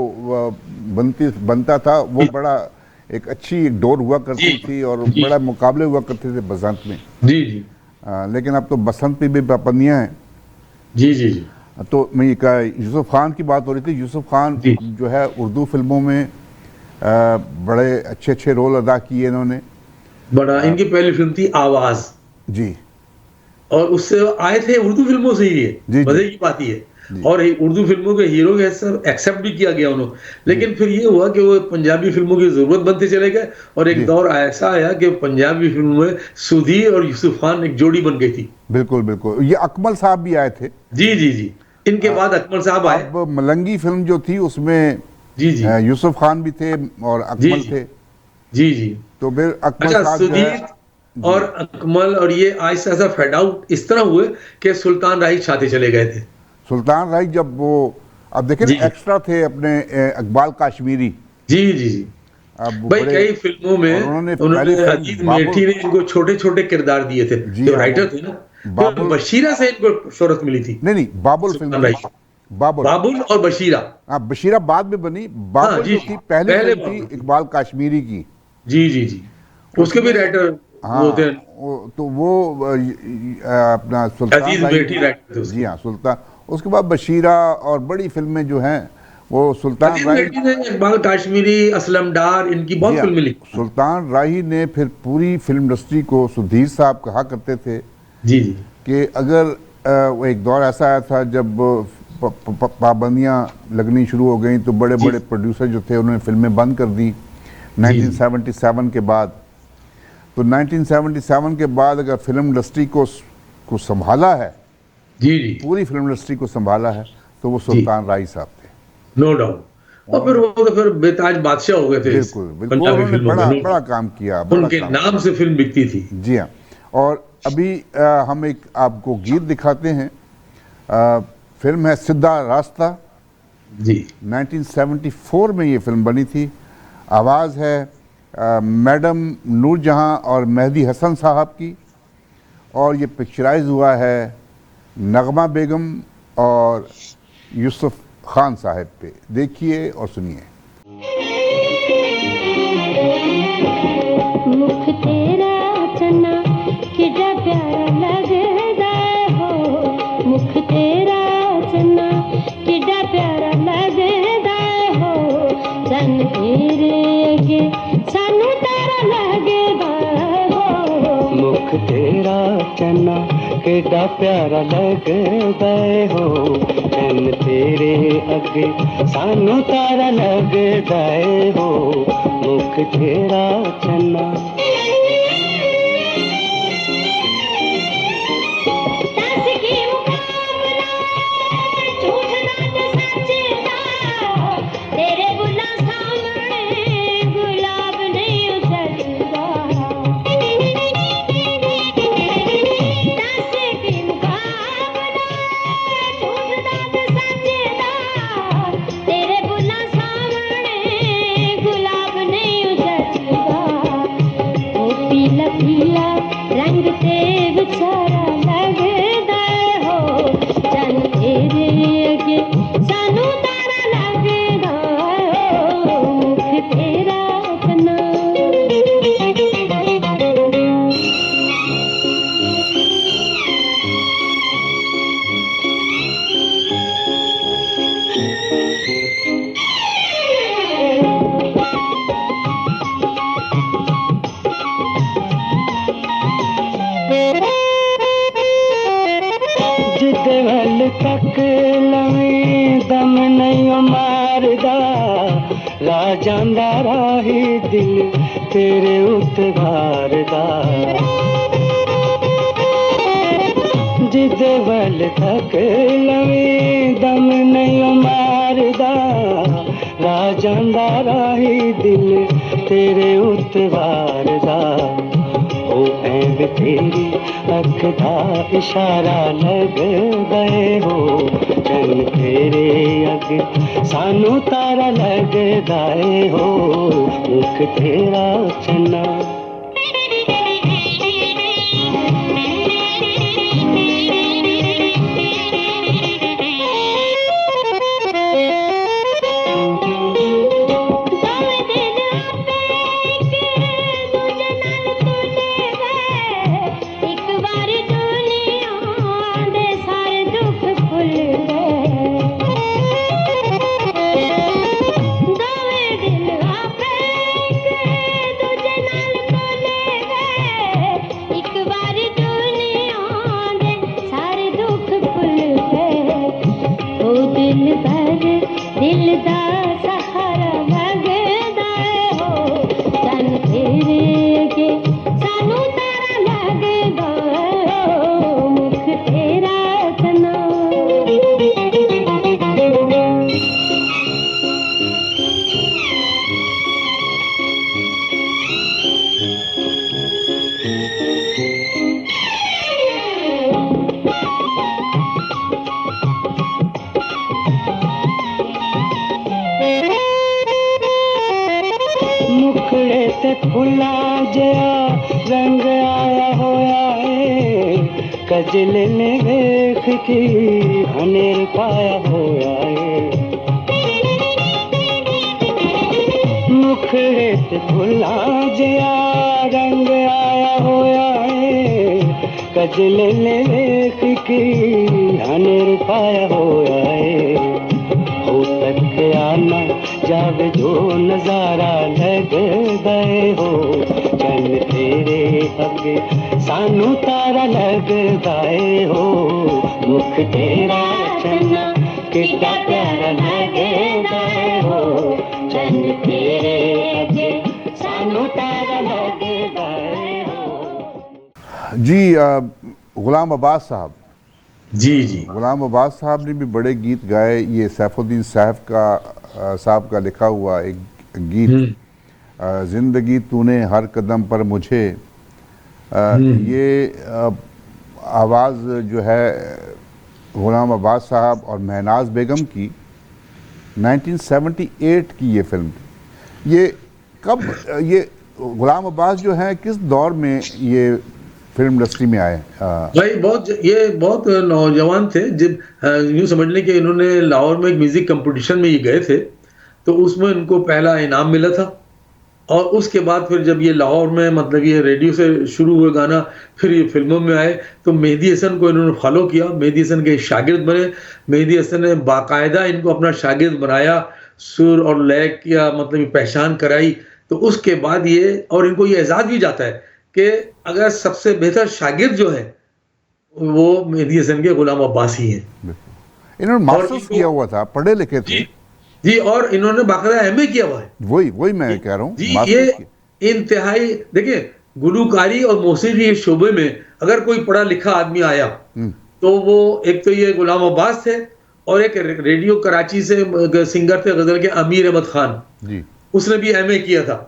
Speaker 1: बनता था, वो बड़ा एक अच्छी एक डोर हुआ करती
Speaker 3: जी,
Speaker 1: थी और
Speaker 3: जी।
Speaker 1: बड़ा मुकाबले हुआ करते थे बसंत में।
Speaker 3: जी जी
Speaker 1: लेकिन अब तो बसंत पे भी पाबंदियां हैं।
Speaker 3: जी जी जी
Speaker 1: तो मैं ये कहा, यूसुफ खान की बात हो रही थी। यूसुफ खान
Speaker 3: जी।
Speaker 1: जो है उर्दू फिल्मों में बड़े अच्छे अच्छे रोल अदा किए इन्होंने।
Speaker 3: बड़ा, इनकी पहली फिल्म थी आवाज,
Speaker 1: जी
Speaker 3: और उससे आए थे उर्दू फिल्मों से ही ये
Speaker 1: जी,
Speaker 3: मजे
Speaker 1: जी।
Speaker 3: की बात ये
Speaker 1: जी।
Speaker 3: और ये उर्दू फिल्मों के हीरो के सब एक्सेप्ट भी किया गया उन्होंने, लेकिन फिर ये हुआ कि वो पंजाबी फिल्मों की जरूरत बनते चले गए और
Speaker 1: जी।
Speaker 3: एक दौर ऐसा आया कि पंजाबी फिल्मों में सुधीर और यूसुफ खान एक जोड़ी बन गई थी।
Speaker 1: बिल्कुल बिल्कुल। ये अकमल साहब भी आए थे।
Speaker 3: जी जी जी इनके बाद अकमल साहब आए।
Speaker 1: अब मलंगी फिल्म जो थी उसमें
Speaker 3: जी जी
Speaker 1: यूसुफ खान भी थे और अकमल
Speaker 3: जी।
Speaker 1: थे।
Speaker 3: जी जी
Speaker 1: तो फिर अकमल
Speaker 3: अच्छा,
Speaker 1: साहब जो है,
Speaker 3: सुधीर और अकमल और ये आहिस्ता आहिस्ता फेड आउट इस तरह हुए कि सुल्तान राही छाते चले गए थे।
Speaker 1: सुल्तान राही जब वो, अब देखिए
Speaker 3: जी।
Speaker 1: ना, एक्स्ट्रा थे अपने इकबाल काश्मीरी।
Speaker 3: जी जी जी
Speaker 1: अब वो
Speaker 3: भाई
Speaker 1: बड़े,
Speaker 3: कई फिल्मों में
Speaker 1: और उन्होंने
Speaker 3: उन्होंने
Speaker 1: पहली फिल्म
Speaker 3: अजीज
Speaker 1: बाबुल,
Speaker 3: मेठी ने इनको छोटे छोटे किरदार दिए थे,
Speaker 1: जी
Speaker 3: जो
Speaker 1: हाँ,
Speaker 3: राइटर
Speaker 1: वो
Speaker 3: थे ना।
Speaker 1: बाबुल-
Speaker 3: फिर बशीरा से इनको शोहरत मिली थी।
Speaker 1: नहीं बाबुल
Speaker 3: सुल्तान
Speaker 1: फिल्म
Speaker 3: राही।
Speaker 1: थी। बाबुल,
Speaker 3: बाबुल और बशीरा।
Speaker 1: हाँ, बशीरा बाद में बनी। बाबुल
Speaker 3: जी,
Speaker 1: जो थी पहली
Speaker 3: पहले
Speaker 1: फिल्म थी
Speaker 3: बाबुल थी।
Speaker 1: इकबाल काश्मीरी की।
Speaker 3: जी जी जी उसके भी
Speaker 1: उसमें-
Speaker 3: राइटर
Speaker 1: हाँ,
Speaker 3: वो थे,
Speaker 1: तो वो अपना सुल्तान
Speaker 3: अजीज
Speaker 1: राही
Speaker 3: मेठी राइटर थे उसके।
Speaker 1: जी हाँ, सुल्तान। उसके बाद बशीरा और बड़ी फिल्में जो हैं वो सुल्तान
Speaker 3: अजीज
Speaker 1: राही।
Speaker 3: मेठी ने इकबाल काश्मीरी, असलम डार, इनकी
Speaker 1: जी
Speaker 3: बहुत
Speaker 1: हाँ,
Speaker 3: फिल्में लिखी।
Speaker 1: सुल्तान राही ने फिर पूरी फिल्म इंडस्ट्री को, सुधीर साहब कहा करते थे
Speaker 3: जी जी
Speaker 1: कि अगर वो एक दौर ऐसा आया था जब पाबंदियां लगनी शुरू हो गई तो बड़े बड़े प्रोड्यूसर जो थे उन्होंने फिल्में बंद कर दी 1977 के बाद। तो 1977 के बाद अगर फिल्म इंडस्ट्री को संभाला है,
Speaker 3: जी जी
Speaker 1: पूरी फिल्म इंडस्ट्री को संभाला है, तो वो सुल्तान राही साहब थे।
Speaker 3: No doubt. और फिर वो तो फिर बेताज बादशाह हो गए थे इस
Speaker 1: बिल्कुल बिल्कुल,
Speaker 3: पंजाबी
Speaker 1: उन्होंने
Speaker 3: फिल्मों
Speaker 1: बड़ा
Speaker 3: में।
Speaker 1: बड़ा काम किया, बड़ा
Speaker 3: उनके
Speaker 1: काम
Speaker 3: नाम से फिल्म बिकती थी।
Speaker 1: किया। जी हाँ। और अभी हम एक आपको गीत दिखाते हैं। फिल्म है सीधा रास्ता।
Speaker 3: जी
Speaker 1: 1974 में ये फिल्म बनी थी। आवाज़ है मैडम नूरजहां और मेहदी हसन साहब की, और ये पिक्चराइज हुआ है नगमा बेगम और यूसुफ खान साहब पे। देखिए और सुनिए।
Speaker 2: मुख तेरा चना किड़ा प्यारा लगदा हो, मुख तेरा चना किड़ा प्यारा लगदा हो, जन तेरे अगे सानू तारा लगदा हो।
Speaker 4: मुख तेरा चना केड़ा प्यारा लगदा हो, तन तेरे अगे सानू तारा लगदा हो, मुख तेरा चना।
Speaker 2: दस की मुकाबला झूठ ना सच दा, तेरे बुला सामने गुलाब नहीं उजलदा। दस की मुकाबला झूठ ना सच दा, तेरे बुला सामने गुलाब नहीं उजलदा। ओ पीला पीला रंग ते विचारा लगदा हो, जन तेरे अगे सानू तारा लगदा हो, मुख तेरा चना।
Speaker 4: जिदे वल तक मारदा राजांदा राही दिल तेरे उतवारदा जिदे वल तक लवें दम नहीं मारदा राजांदा राही दिल तेरे उतवारदा ओ ऐब तेरी अख दा इशारा लग गए हो चन तेरे अगे सानू तारा लग गए हो मुख तेरा चन्ना फुला जया रंग आया होया है कजल ने वेख की हनेर पाया होया है मुखड़े ते फुला जया रंग आया होया है कजल ने वेख की हनेर पाया होया है हो तक आना जब जो नजारा लग गए हो चल तेरे अगे सानू तारा लग गए हो मुख तेरा चन्ना कितना प्यारा लग गए हो चल तेरे अगे सानू तारा लग गए हो।
Speaker 1: जी गुलाम अब्बास साहब,
Speaker 3: जी जी
Speaker 1: गुलाम अब्बास साहब ने भी बड़े गीत गाए। ये सैफुद्दीन साहब का लिखा हुआ एक गीत जिंदगी तूने हर कदम पर मुझे, ये आवाज़ जो है गुलाम अब्बास साहब और महनाज बेगम की 1978 की ये फिल्म थी। ये कब ये गुलाम अब्बास जो है किस दौर में ये फिल्म इंडस्ट्री में आए?
Speaker 3: भाई बहुत नौजवान थे जब यूँ समझ लें कि इन्होंने लाहौर में एक म्यूजिक कंपटीशन में ये गए थे तो उसमें इनको पहला इनाम मिला था और उसके बाद फिर जब ये लाहौर में मतलब ये रेडियो से शुरू हुए गाना फिर ये फिल्मों में आए तो मेहदी हसन को इन्होंने फॉलो किया, मेहदी हसन के शागिर्द बने। मेहदी हसन ने बाकायदा इनको अपना शागिर्द बनाया, सुर और लय किया, मतलब पहचान कराई। तो उसके बाद ये और इनको ये एजाज़ भी जाता है कि अगर सबसे बेहतर शागिर्द जो है वो मेहदी हसन के गुलाम अब्बास ही हैं।
Speaker 1: इन्होंने मास्टर्स किया हुआ था, पढ़े लिखे थे
Speaker 3: जी, और इन्होंने बाकायदा एमए किया हुआ है।
Speaker 1: वही मैं कह रहा हूँ
Speaker 3: जी। ये इंतहाई देखिए गुलूकारी और मौसीकी के शोबे में अगर कोई पढ़ा लिखा आदमी आया तो वो एक तो ये गुलाम अब्बास थे और एक रेडियो कराची से सिंगर थे गजल के अमीर अहमद खान
Speaker 1: जी,
Speaker 3: उसने भी एमए किया था।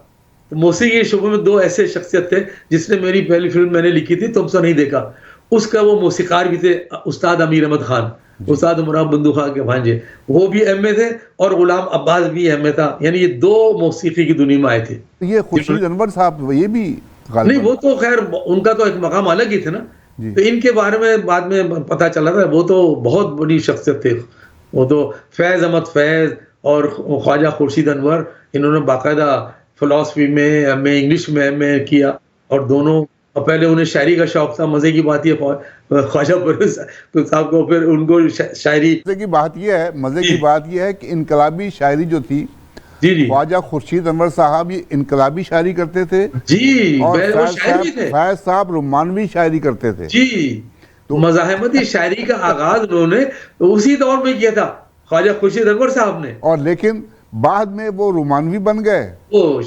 Speaker 3: तो मौसीकी के शोबे में दो ऐसे शख्सियत थे जिसने मेरी पहली फिल्म मैंने लिखी थी तुमसे नहीं देखा, उसका वो मौसीकार भी थे उस्ताद अमीर अहमद खान, उस्ताद मुराद बंदू खान के भांजे, वो भी एमए थे और गुलाम अब्बास भी एमए था। यानी ये दो मौसीकी की दुनिया में आए थे।
Speaker 1: ये खुर्शीद अनवर साहब ये भी
Speaker 3: नहीं, वो तो खैर उनका तो एक मकाम अलग ही थे ना। तो इनके बारे में बाद में पता चला था, वो तो बहुत बड़ी शख्सियत थे। वो तो फैज अहमद फैज और ख्वाजा खुर्शीद अनवर, इन्होंने बाकायदा फिलॉसफी में एमए, इंग्लिश में एमए किया और दोनों, और पहले उन्हें शायरी का शौक था। मजे की बात ये ख्वाजा परवेज साहब को फिर उनको शायरी
Speaker 1: मजे की बात ये है कि इनकलाबी शायरी जो थी
Speaker 3: जी
Speaker 1: ख्वाजा खुर्शीद अनवर साहब ये इनकलाबी शायरी करते थे
Speaker 3: जी,
Speaker 1: और
Speaker 3: वो शायर भी थे।
Speaker 1: फैज साहब रोमानवी शायरी करते थे
Speaker 3: जी। तो मज़ाहमती शायरी का आगाज उन्होंने तो उसी दौर में किया था। ख्वाजा खुर्शीद अकबर साहब ने,
Speaker 1: और लेकिन बाद में वो रोमानवी बन गए
Speaker 3: वो
Speaker 1: और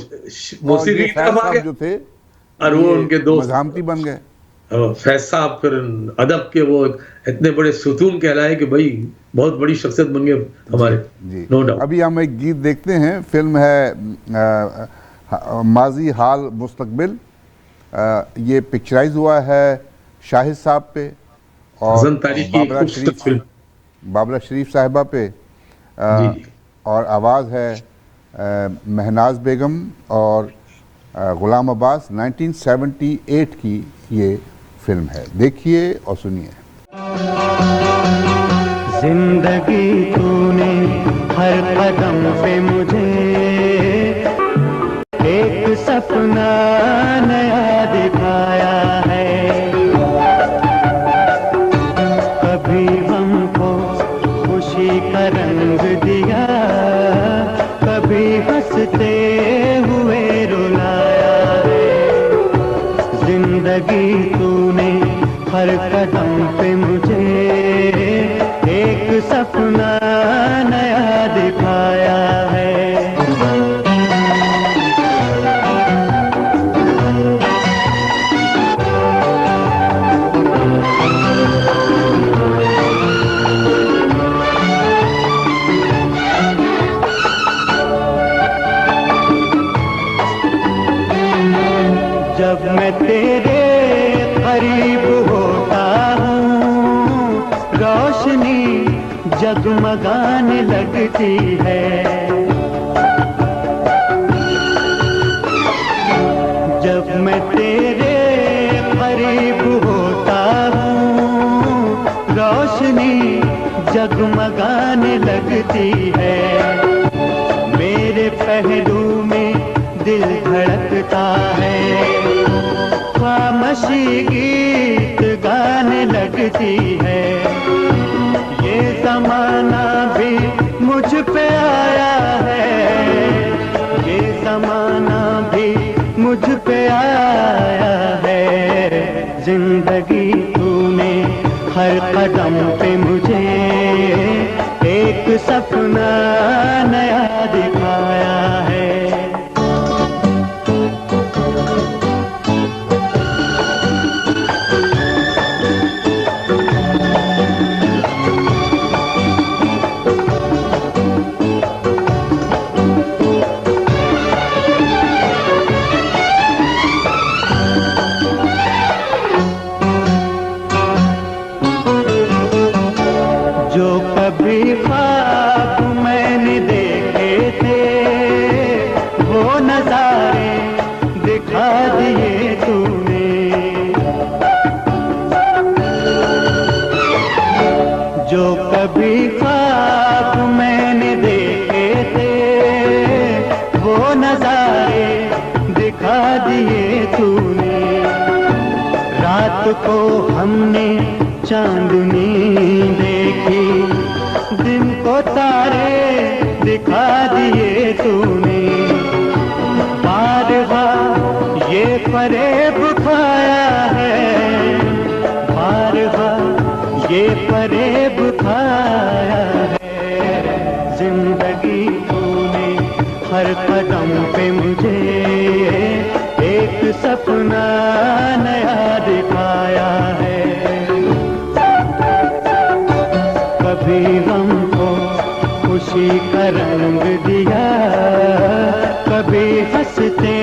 Speaker 3: मौसीकी
Speaker 1: ये
Speaker 3: की
Speaker 1: फैज
Speaker 3: तरफ आ
Speaker 1: साहब
Speaker 3: गए
Speaker 1: जो थे
Speaker 3: और वो उनके दोस्त
Speaker 1: मज़ाहमती बन गए।
Speaker 3: फैज साहब फिर अदब के वो इतने बड़े सुतून कहलाए कि भाई बहुत बड़ी शख्सियत बन गए हमारे,
Speaker 1: जी
Speaker 3: नो डाउट।
Speaker 1: अभी हम एक गीत देखते हैं, फिल्म है माजी हाल मुस्तकबिल। ये पिक्चराइज हुआ है शाहिद साहब पे और
Speaker 3: हसन तारीख की खूबसूरत फिल्म,
Speaker 1: बाबरा शरीफ साहिबा पे,
Speaker 3: जी।
Speaker 1: और आवाज़ है महनाज बेगम और ग़ुलाम अब्बास। 1978 की ये फिल्म है, देखिए और सुनिए।
Speaker 4: जिंदगी तूने हर कदम पे मुझे एक सपना नया दिखाया है, कभी हमको खुशी का रंग दिया, कभी हंसते हुए रुलाया है। जिंदगी तूने हर कदम पे मुझे एक सपना नया दिखाया है। जब मैं तेरे करीब होता हूँ, रोशनी जगमगाने लगती है। जब मैं तेरे करीब होता हूँ, रोशनी जगमगाने लगती है। मेरे पहलू में दिल धड़कता है, खामोशी गीत गाने लगती है। ये ज़माना भी मुझ पे आया है, ये ज़माना भी मुझ पे आया है। जिंदगी तूने हर कदम पे मुझे एक सपना नया दिखाया है। जो कभी ख्वाब मैंने देखे थे, वो नज़ारे दिखा दिए तूने। जो कभी ख्वाब मैंने देखे थे, वो नज़ारे दिखा दिए तूने। रात को हमने चांदनी देखी, दिन को तारे दिखा दिए तूने। बार बार ये फरेब खाया है, बार बार ये फरेब खाया है। जिंदगी तूने हर कदम पे मुझे एक सपना नया दिखाया है। कभी हमको खुशी का रंग दिया, कभी हंसते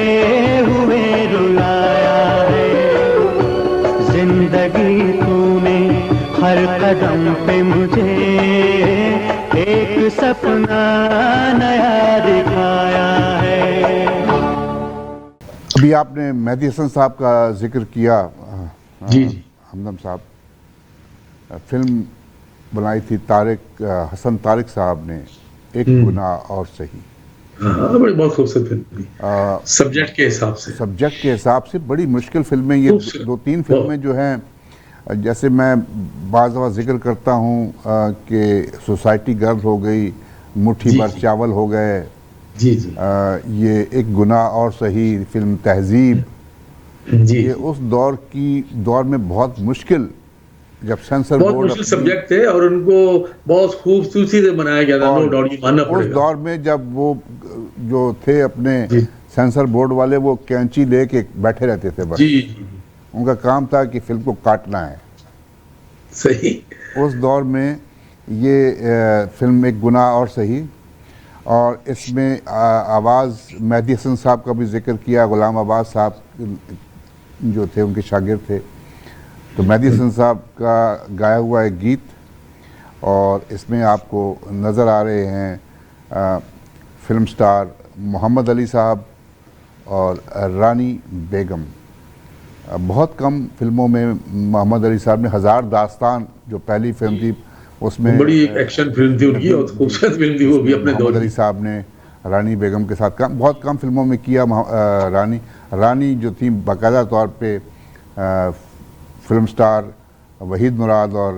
Speaker 4: हुए रुलाया है। जिंदगी तूने हर कदम पे मुझे एक सपना नया दिखाया है।
Speaker 1: अभी आपने मेहदी हसन साहब का जिक्र किया।
Speaker 3: जी जी।
Speaker 1: हमदम साहब, फिल्म बनाई थी तारिक हसन तारिक साहब ने, एक गुनाह और सही।
Speaker 3: हाँ, बड़ी बहुत खूबसूरत फिल्म थी सब्जेक्ट के हिसाब से।
Speaker 1: सब्जेक्ट के हिसाब से बड़ी मुश्किल फिल्में ये दो तीन फिल्में जो हैं, जैसे मैं बाज़ दफ़ा जिक्र करता हूँ कि सोसाइटी गर्ल हो गई, मुट्ठी भर चावल हो गए,
Speaker 3: जी जी,
Speaker 1: ये एक गुनाह और सही, फिल्म तहजीब,
Speaker 3: जी
Speaker 1: ये उस दौर में बहुत मुश्किल जब सेंसर
Speaker 3: बहुत
Speaker 1: बोर्ड
Speaker 3: मुश्किल सब्जेक्ट थे और उनको बहुत खूबसूरती से बनाया गया था, नो डाउट, ये मानना
Speaker 1: उस
Speaker 3: पड़ेगा।
Speaker 1: दौर में जब वो जो थे अपने
Speaker 3: जी।
Speaker 1: सेंसर बोर्ड वाले, वो कैंची लेके बैठे रहते थे बस।
Speaker 3: जी जी,
Speaker 1: उनका काम था कि फिल्म को काटना है।
Speaker 3: सही।
Speaker 1: उस दौर में ये फिल्म एक गुनाह और सही, और इसमें आवाज़ मेहदी हसन साहब का भी जिक्र किया, गुलाम अब्बास साहब जो थे उनके शागिर्द थे, तो मेहदी हसन साहब का गाया हुआ एक गीत, और इसमें आपको नज़र आ रहे हैं फिल्म स्टार मोहम्मद अली साहब और रानी बेगम। बहुत कम फिल्मों में मोहम्मद अली साहब ने हज़ार दास्तान जो पहली फिल्म थी उसमें,
Speaker 3: बड़ी एक एक्शन फिल्म थी उनकी और खूबसूरत फिल्म थी वो भी अपने दौर
Speaker 1: मोहम्मद अली
Speaker 3: की।
Speaker 1: साहब ने रानी बेगम के साथ काम बहुत कम फिल्मों में किया। रानी जो थी बाकायदा तौर पे फिल्म स्टार वहीद मुराद और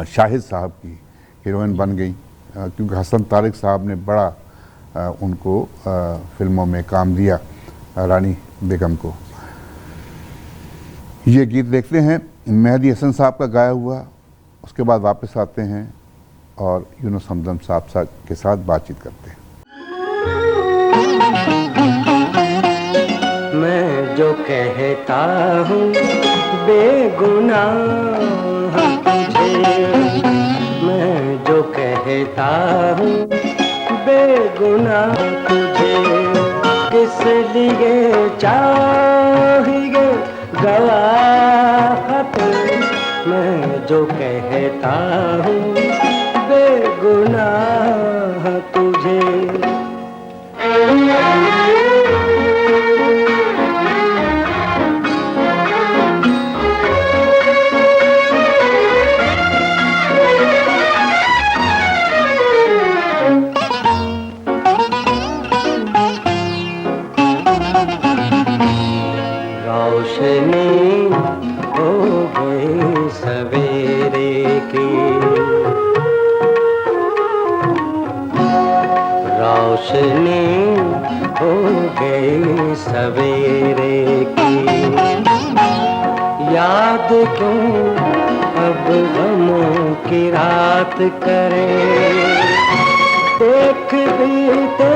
Speaker 1: शाहिद साहब की हीरोइन बन गई, क्योंकि हसन तारिक साहब ने बड़ा उनको फिल्मों में काम दिया रानी बेगम को। ये गीत देखते हैं मेहदी हसन साहब का गाया हुआ, उसके बाद वापस आते हैं और यूनुस हमदम साहब के साथ बातचीत करते हैं।
Speaker 4: मैं जो कहता हूँ बेगुनाह तुझे, मैं जो कहता हूँ बेगुनाह तुझे, किस लिए चाहिए गवाह तू। मैं जो कहता हूँ बेगुनाह तुझे। रोशनी हो गई सवेरे की, रोशनी हो गई सवेरे की, याद क्यों अब गमों की रात करे, देख बीते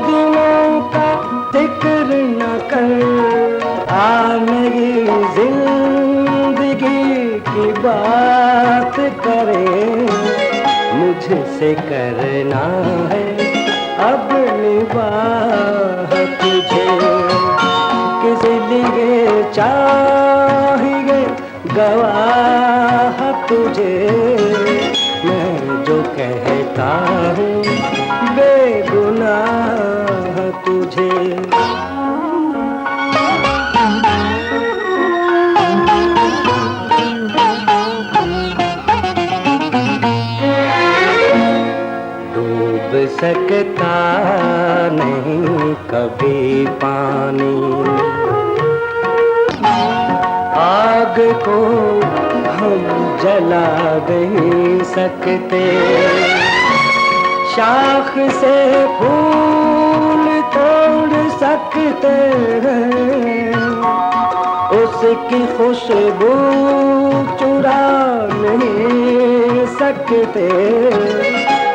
Speaker 4: दिनों का जिक्र न कर, आ नई जिंदगी की बात करे, मुझसे करना है अब निबाह तुझे, किस लिए चाहिए गवाह तुझे। मैं जो कहता हूँ बेगुनाह तुझे। डूब सकता नहीं कभी पानी, आग को हम जला नहीं सकते, शाख से फूल तोड़ सकते हैं, उसकी खुशबू चुरा नहीं सकते।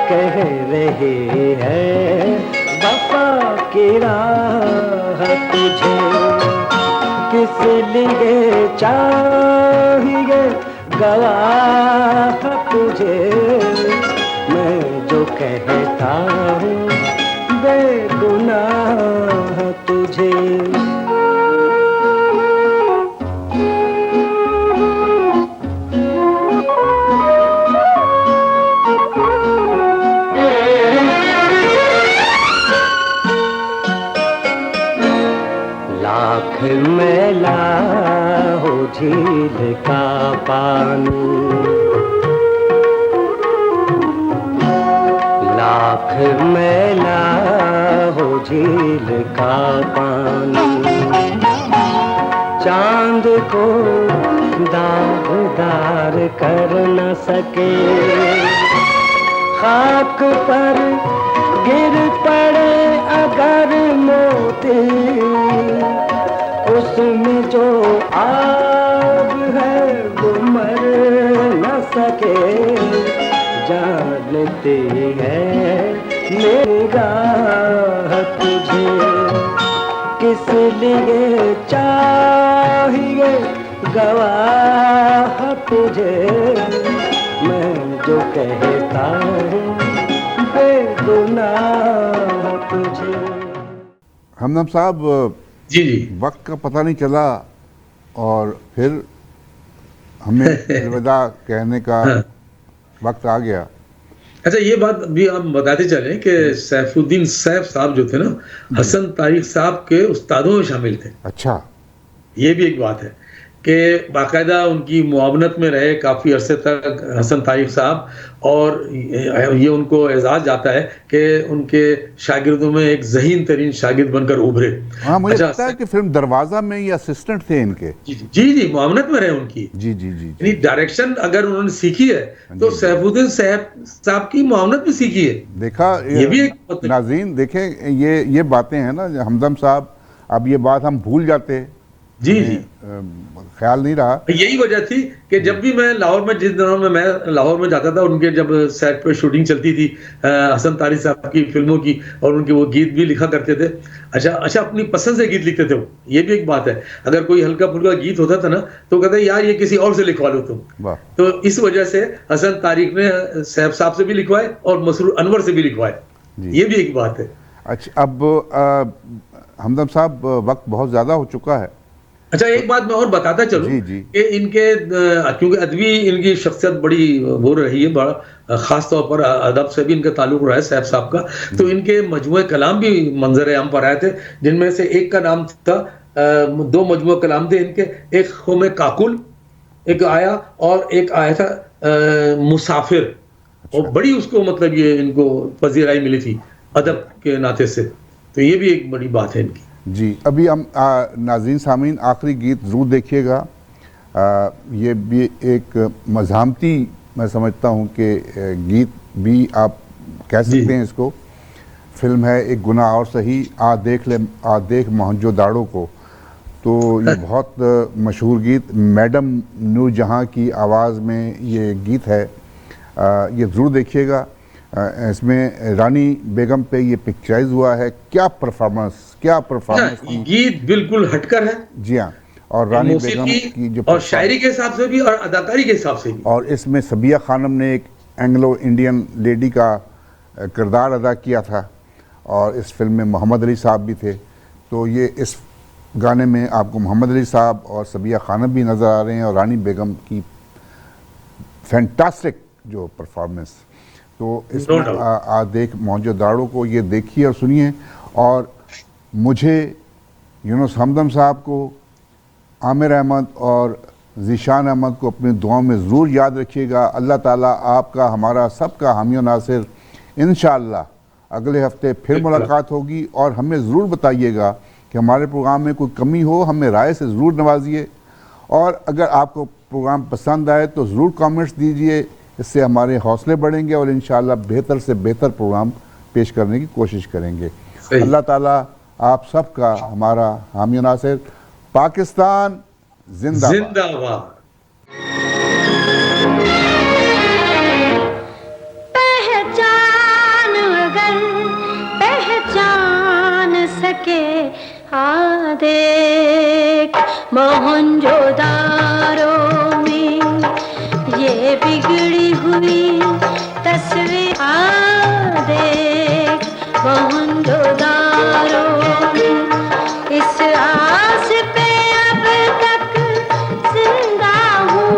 Speaker 4: कह रही है वफा की राह तुझे, किस लिए चाहिए गवाह तुझे। मैं जो कहता हूँ बेगुनाह तुझे। लाख मैला हो झील का पानी, लाख मैला हो झील का पानी, चांद को दागदार कर न सके, खाक पर गिर पड़े अगर मोती, उसमें जो आग है सके जानती है मेरी राह तुझे, किस लिए चाहिए गवाह तुझे, मैं जो कहता हूँ बेगुनाह तुझे।
Speaker 1: हमदम साहब,
Speaker 3: जी जी
Speaker 1: वक्त का पता नहीं चला और फिर हमें अलविदा कहने का वक्त आ गया।
Speaker 3: अच्छा, ये बात भी हम बताते चले कि सैफुद्दीन सैफ साहब जो थे ना, हसन तारिक साहब के उस्तादों में शामिल थे।
Speaker 1: अच्छा,
Speaker 3: ये भी एक बात है कि बाकायदा उनकी मुआवनत में रहे काफ़ी अरसे तक हसन तारिक साहब, और ये उनको एजाज़ जाता है कि उनके शागिर्दों में एक ज़हीन तरीन शागिर्द बनकर उभरे।
Speaker 1: हाँ, मुझे
Speaker 3: अच्छा,
Speaker 1: लगता है कि फिल्म दरवाज़ा में ये असिस्टेंट थे इनके।
Speaker 3: जी जी जी, मुआवनत में रहे उनकी।
Speaker 1: जी जी जी
Speaker 3: यानी डायरेक्शन अगर उन्होंने सीखी है तो सैफुद्दीन साहब की मुआवनत भी सीखी है।
Speaker 1: देखा,
Speaker 3: ये भी एक
Speaker 1: नाज़रीन देखें, ये बातें हैं ना हमदम साहब, अब ये बात हम भूल जाते,
Speaker 3: जी जी,
Speaker 1: ख्याल नहीं रहा।
Speaker 3: यही वजह थी कि जब भी मैं लाहौर में, जिस दिनों में मैं लाहौर में जाता था, उनके जब सेट पर शूटिंग चलती थी हसन तारिक साहब की फिल्मों की, और उनके वो गीत भी लिखा करते थे। अच्छा, अपनी पसंद से गीत लिखते थे वो। ये भी एक बात है, अगर कोई हल्का फुल्का गीत होता था ना तो कहते यार ये किसी और से लिखवा लो तुम। तो इस वजह से हसन तारिक ने सैफ साहब से भी लिखवाए और मसरूर अनवर से भी लिखवाए। ये भी एक बात है।
Speaker 1: अच्छा, अब हमदम साहब, वक्त बहुत ज़्यादा हो चुका है।
Speaker 3: अच्छा, एक बात मैं और बताता चलूं कि इनके, क्योंकि अदबी इनकी शख्सियत बड़ी वो रही है, बड़ा खास तौर पर अदब से भी इनका ताल्लुक रहा है सैफ साहब का, तो इनके मजमूए कलाम भी मंजर आम पर आए थे, जिनमें से एक का नाम था, दो मजमूए कलाम थे इनके, एक खुम काकुल एक आया और एक आया था मुसाफिर। और बड़ी उसको मतलब ये इनको पजीराई मिली थी अदब के नाते से, तो ये भी एक बड़ी बात है इनकी।
Speaker 1: जी, अभी हम नाज़रीन सामीन आखिरी गीत ज़रूर देखिएगा। ये भी एक मज़ामती, मैं समझता हूँ कि गीत भी आप कह सकते हैं इसको। फिल्म है एक गुनाह और सही, आ देख मोहनजोदाड़ो को। तो ये बहुत मशहूर गीत, मैडम नूरजहाँ की आवाज़ में ये गीत है, ये ज़रूर देखिएगा। इसमें रानी बेगम पे ये पिक्चराइज हुआ है। क्या परफॉर्मेंस की,
Speaker 3: गीत बिल्कुल हटकर है।
Speaker 1: जी हाँ, और रानी बेगम की जो
Speaker 3: और शायरी के हिसाब से भी और अदाकारी के हिसाब से भी।
Speaker 1: और इसमें सबिया खानम ने एक एंग्लो इंडियन लेडी का किरदार अदा किया था, और इस फिल्म में मोहम्मद अली साहब भी थे। तो ये इस गाने में आपको मोहम्मद अली साहब और सबिया खानम भी नज़र आ रहे हैं, और रानी बेगम की फैंटास्टिक जो परफॉर्मेंस। तो इसमें आ देख मोहनजोदाड़ो को ये देखिए और सुनिए। और मुझे, यूनुस हमदम साहब को, आमिर अहमद और ज़ीशान अहमद को अपनी दुआओं में ज़रूर याद रखिएगा। अल्लाह ताला आपका, हमारा सबका हामी नासिर। इंशाअल्लाह अगले हफ्ते फिर मुलाकात होगी, और हमें ज़रूर बताइएगा कि हमारे प्रोग्राम में कोई कमी हो, हमें राय से ज़रूर नवाजिए। और अगर आपको प्रोग्राम पसंद आए तो ज़रूर कमेंट्स दीजिए, इससे हमारे हौसले बढ़ेंगे और इंशाअल्लाह बेहतर से बेहतर प्रोग्राम पेश करने की कोशिश करेंगे। अल्लाह ताला आप सबका, हमारा हामी नासिर। पाकिस्तान जिंदाबाद।
Speaker 2: पहचान अगर पहचान सके, आ देख मोहनजोदारो में ये बिगड़ी हुई तस्वीर, आ देख मोहनजोदारो में इस आस पे अब तक जिंदा हूँ,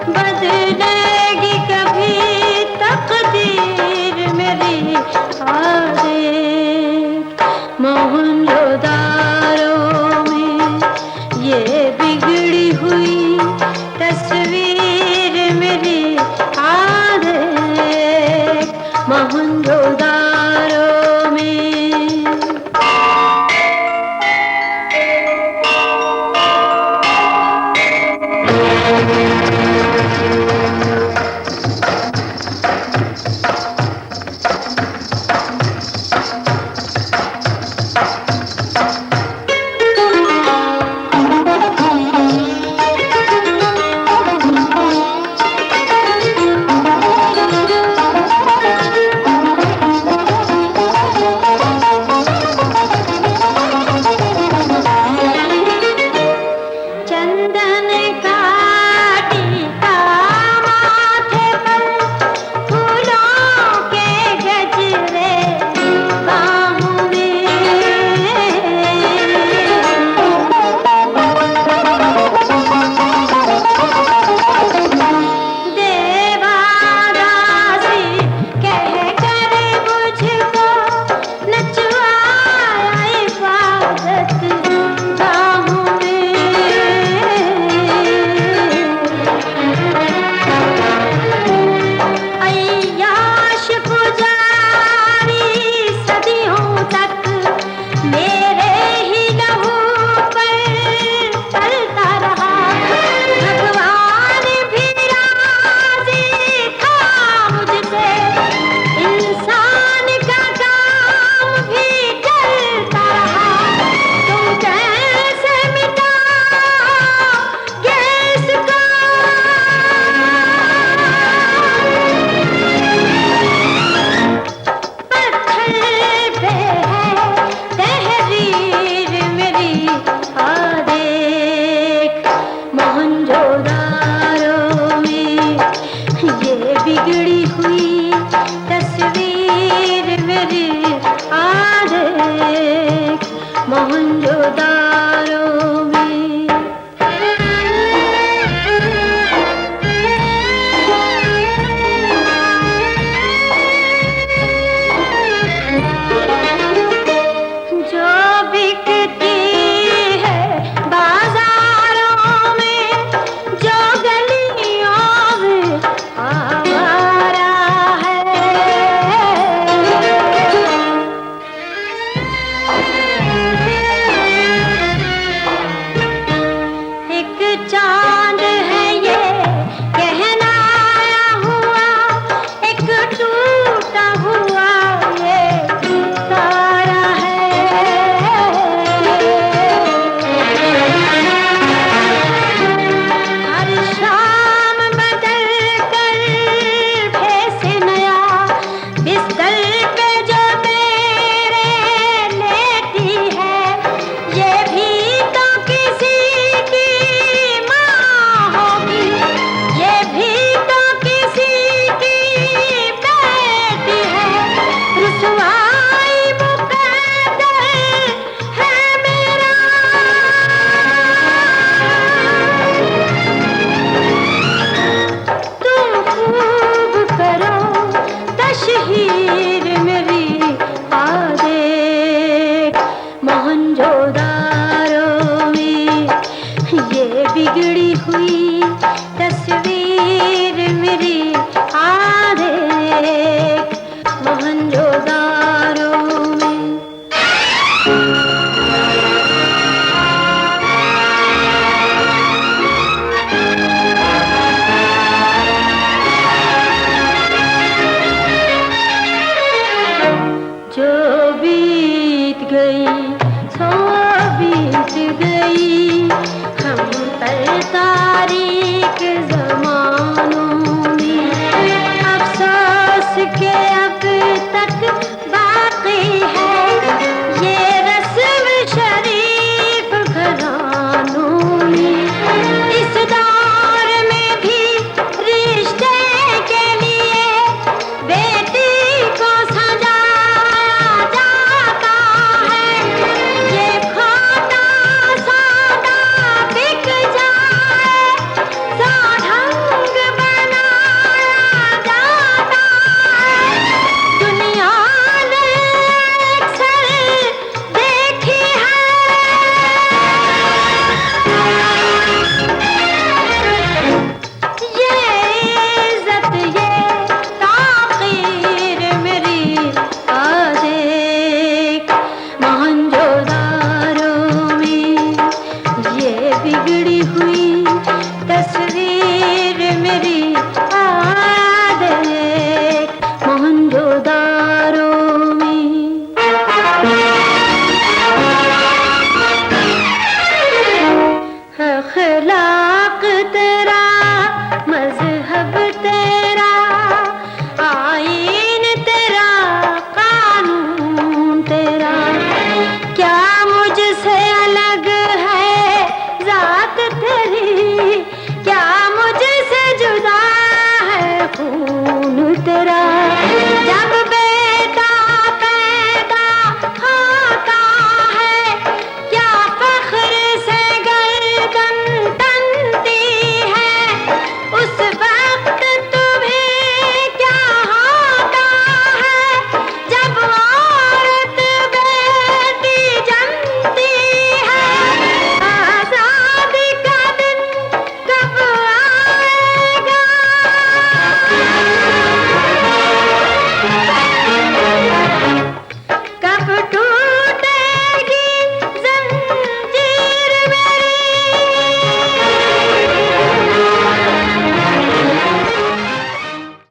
Speaker 2: बदलेगी कभी तकदीर मेरी, आ देख मोहनजोदारो में ये बिगड़ी हुई तस्वीर मेरी, आ देख मोहनजोदारो में। तस्वीर मेरी आ देख, मोहनजोदारो में ये बिगड़ी हुई तस्वीर मेरी आ देख, मोहनजोदारो में। जो बीत गई सो बीत गई, हम पर तारीख ज़मानों में अफसोस के अब तक बाकी है ये रस्म शरीफ घरानों में। इस दौर में भी रिश्ते के लिए बेटी को सजाया जाता है, ये खोता सौदा बिक जाए सौ ढंग बनाया जाता है। दुनिया ने अक्सर देखी है ये इज्जत ये ताक़ीर मेरी आ देख, मोहनजोदारो में ये बिगड़ी हुई तस्वीर मेरी आ देख, मोहनजोदारो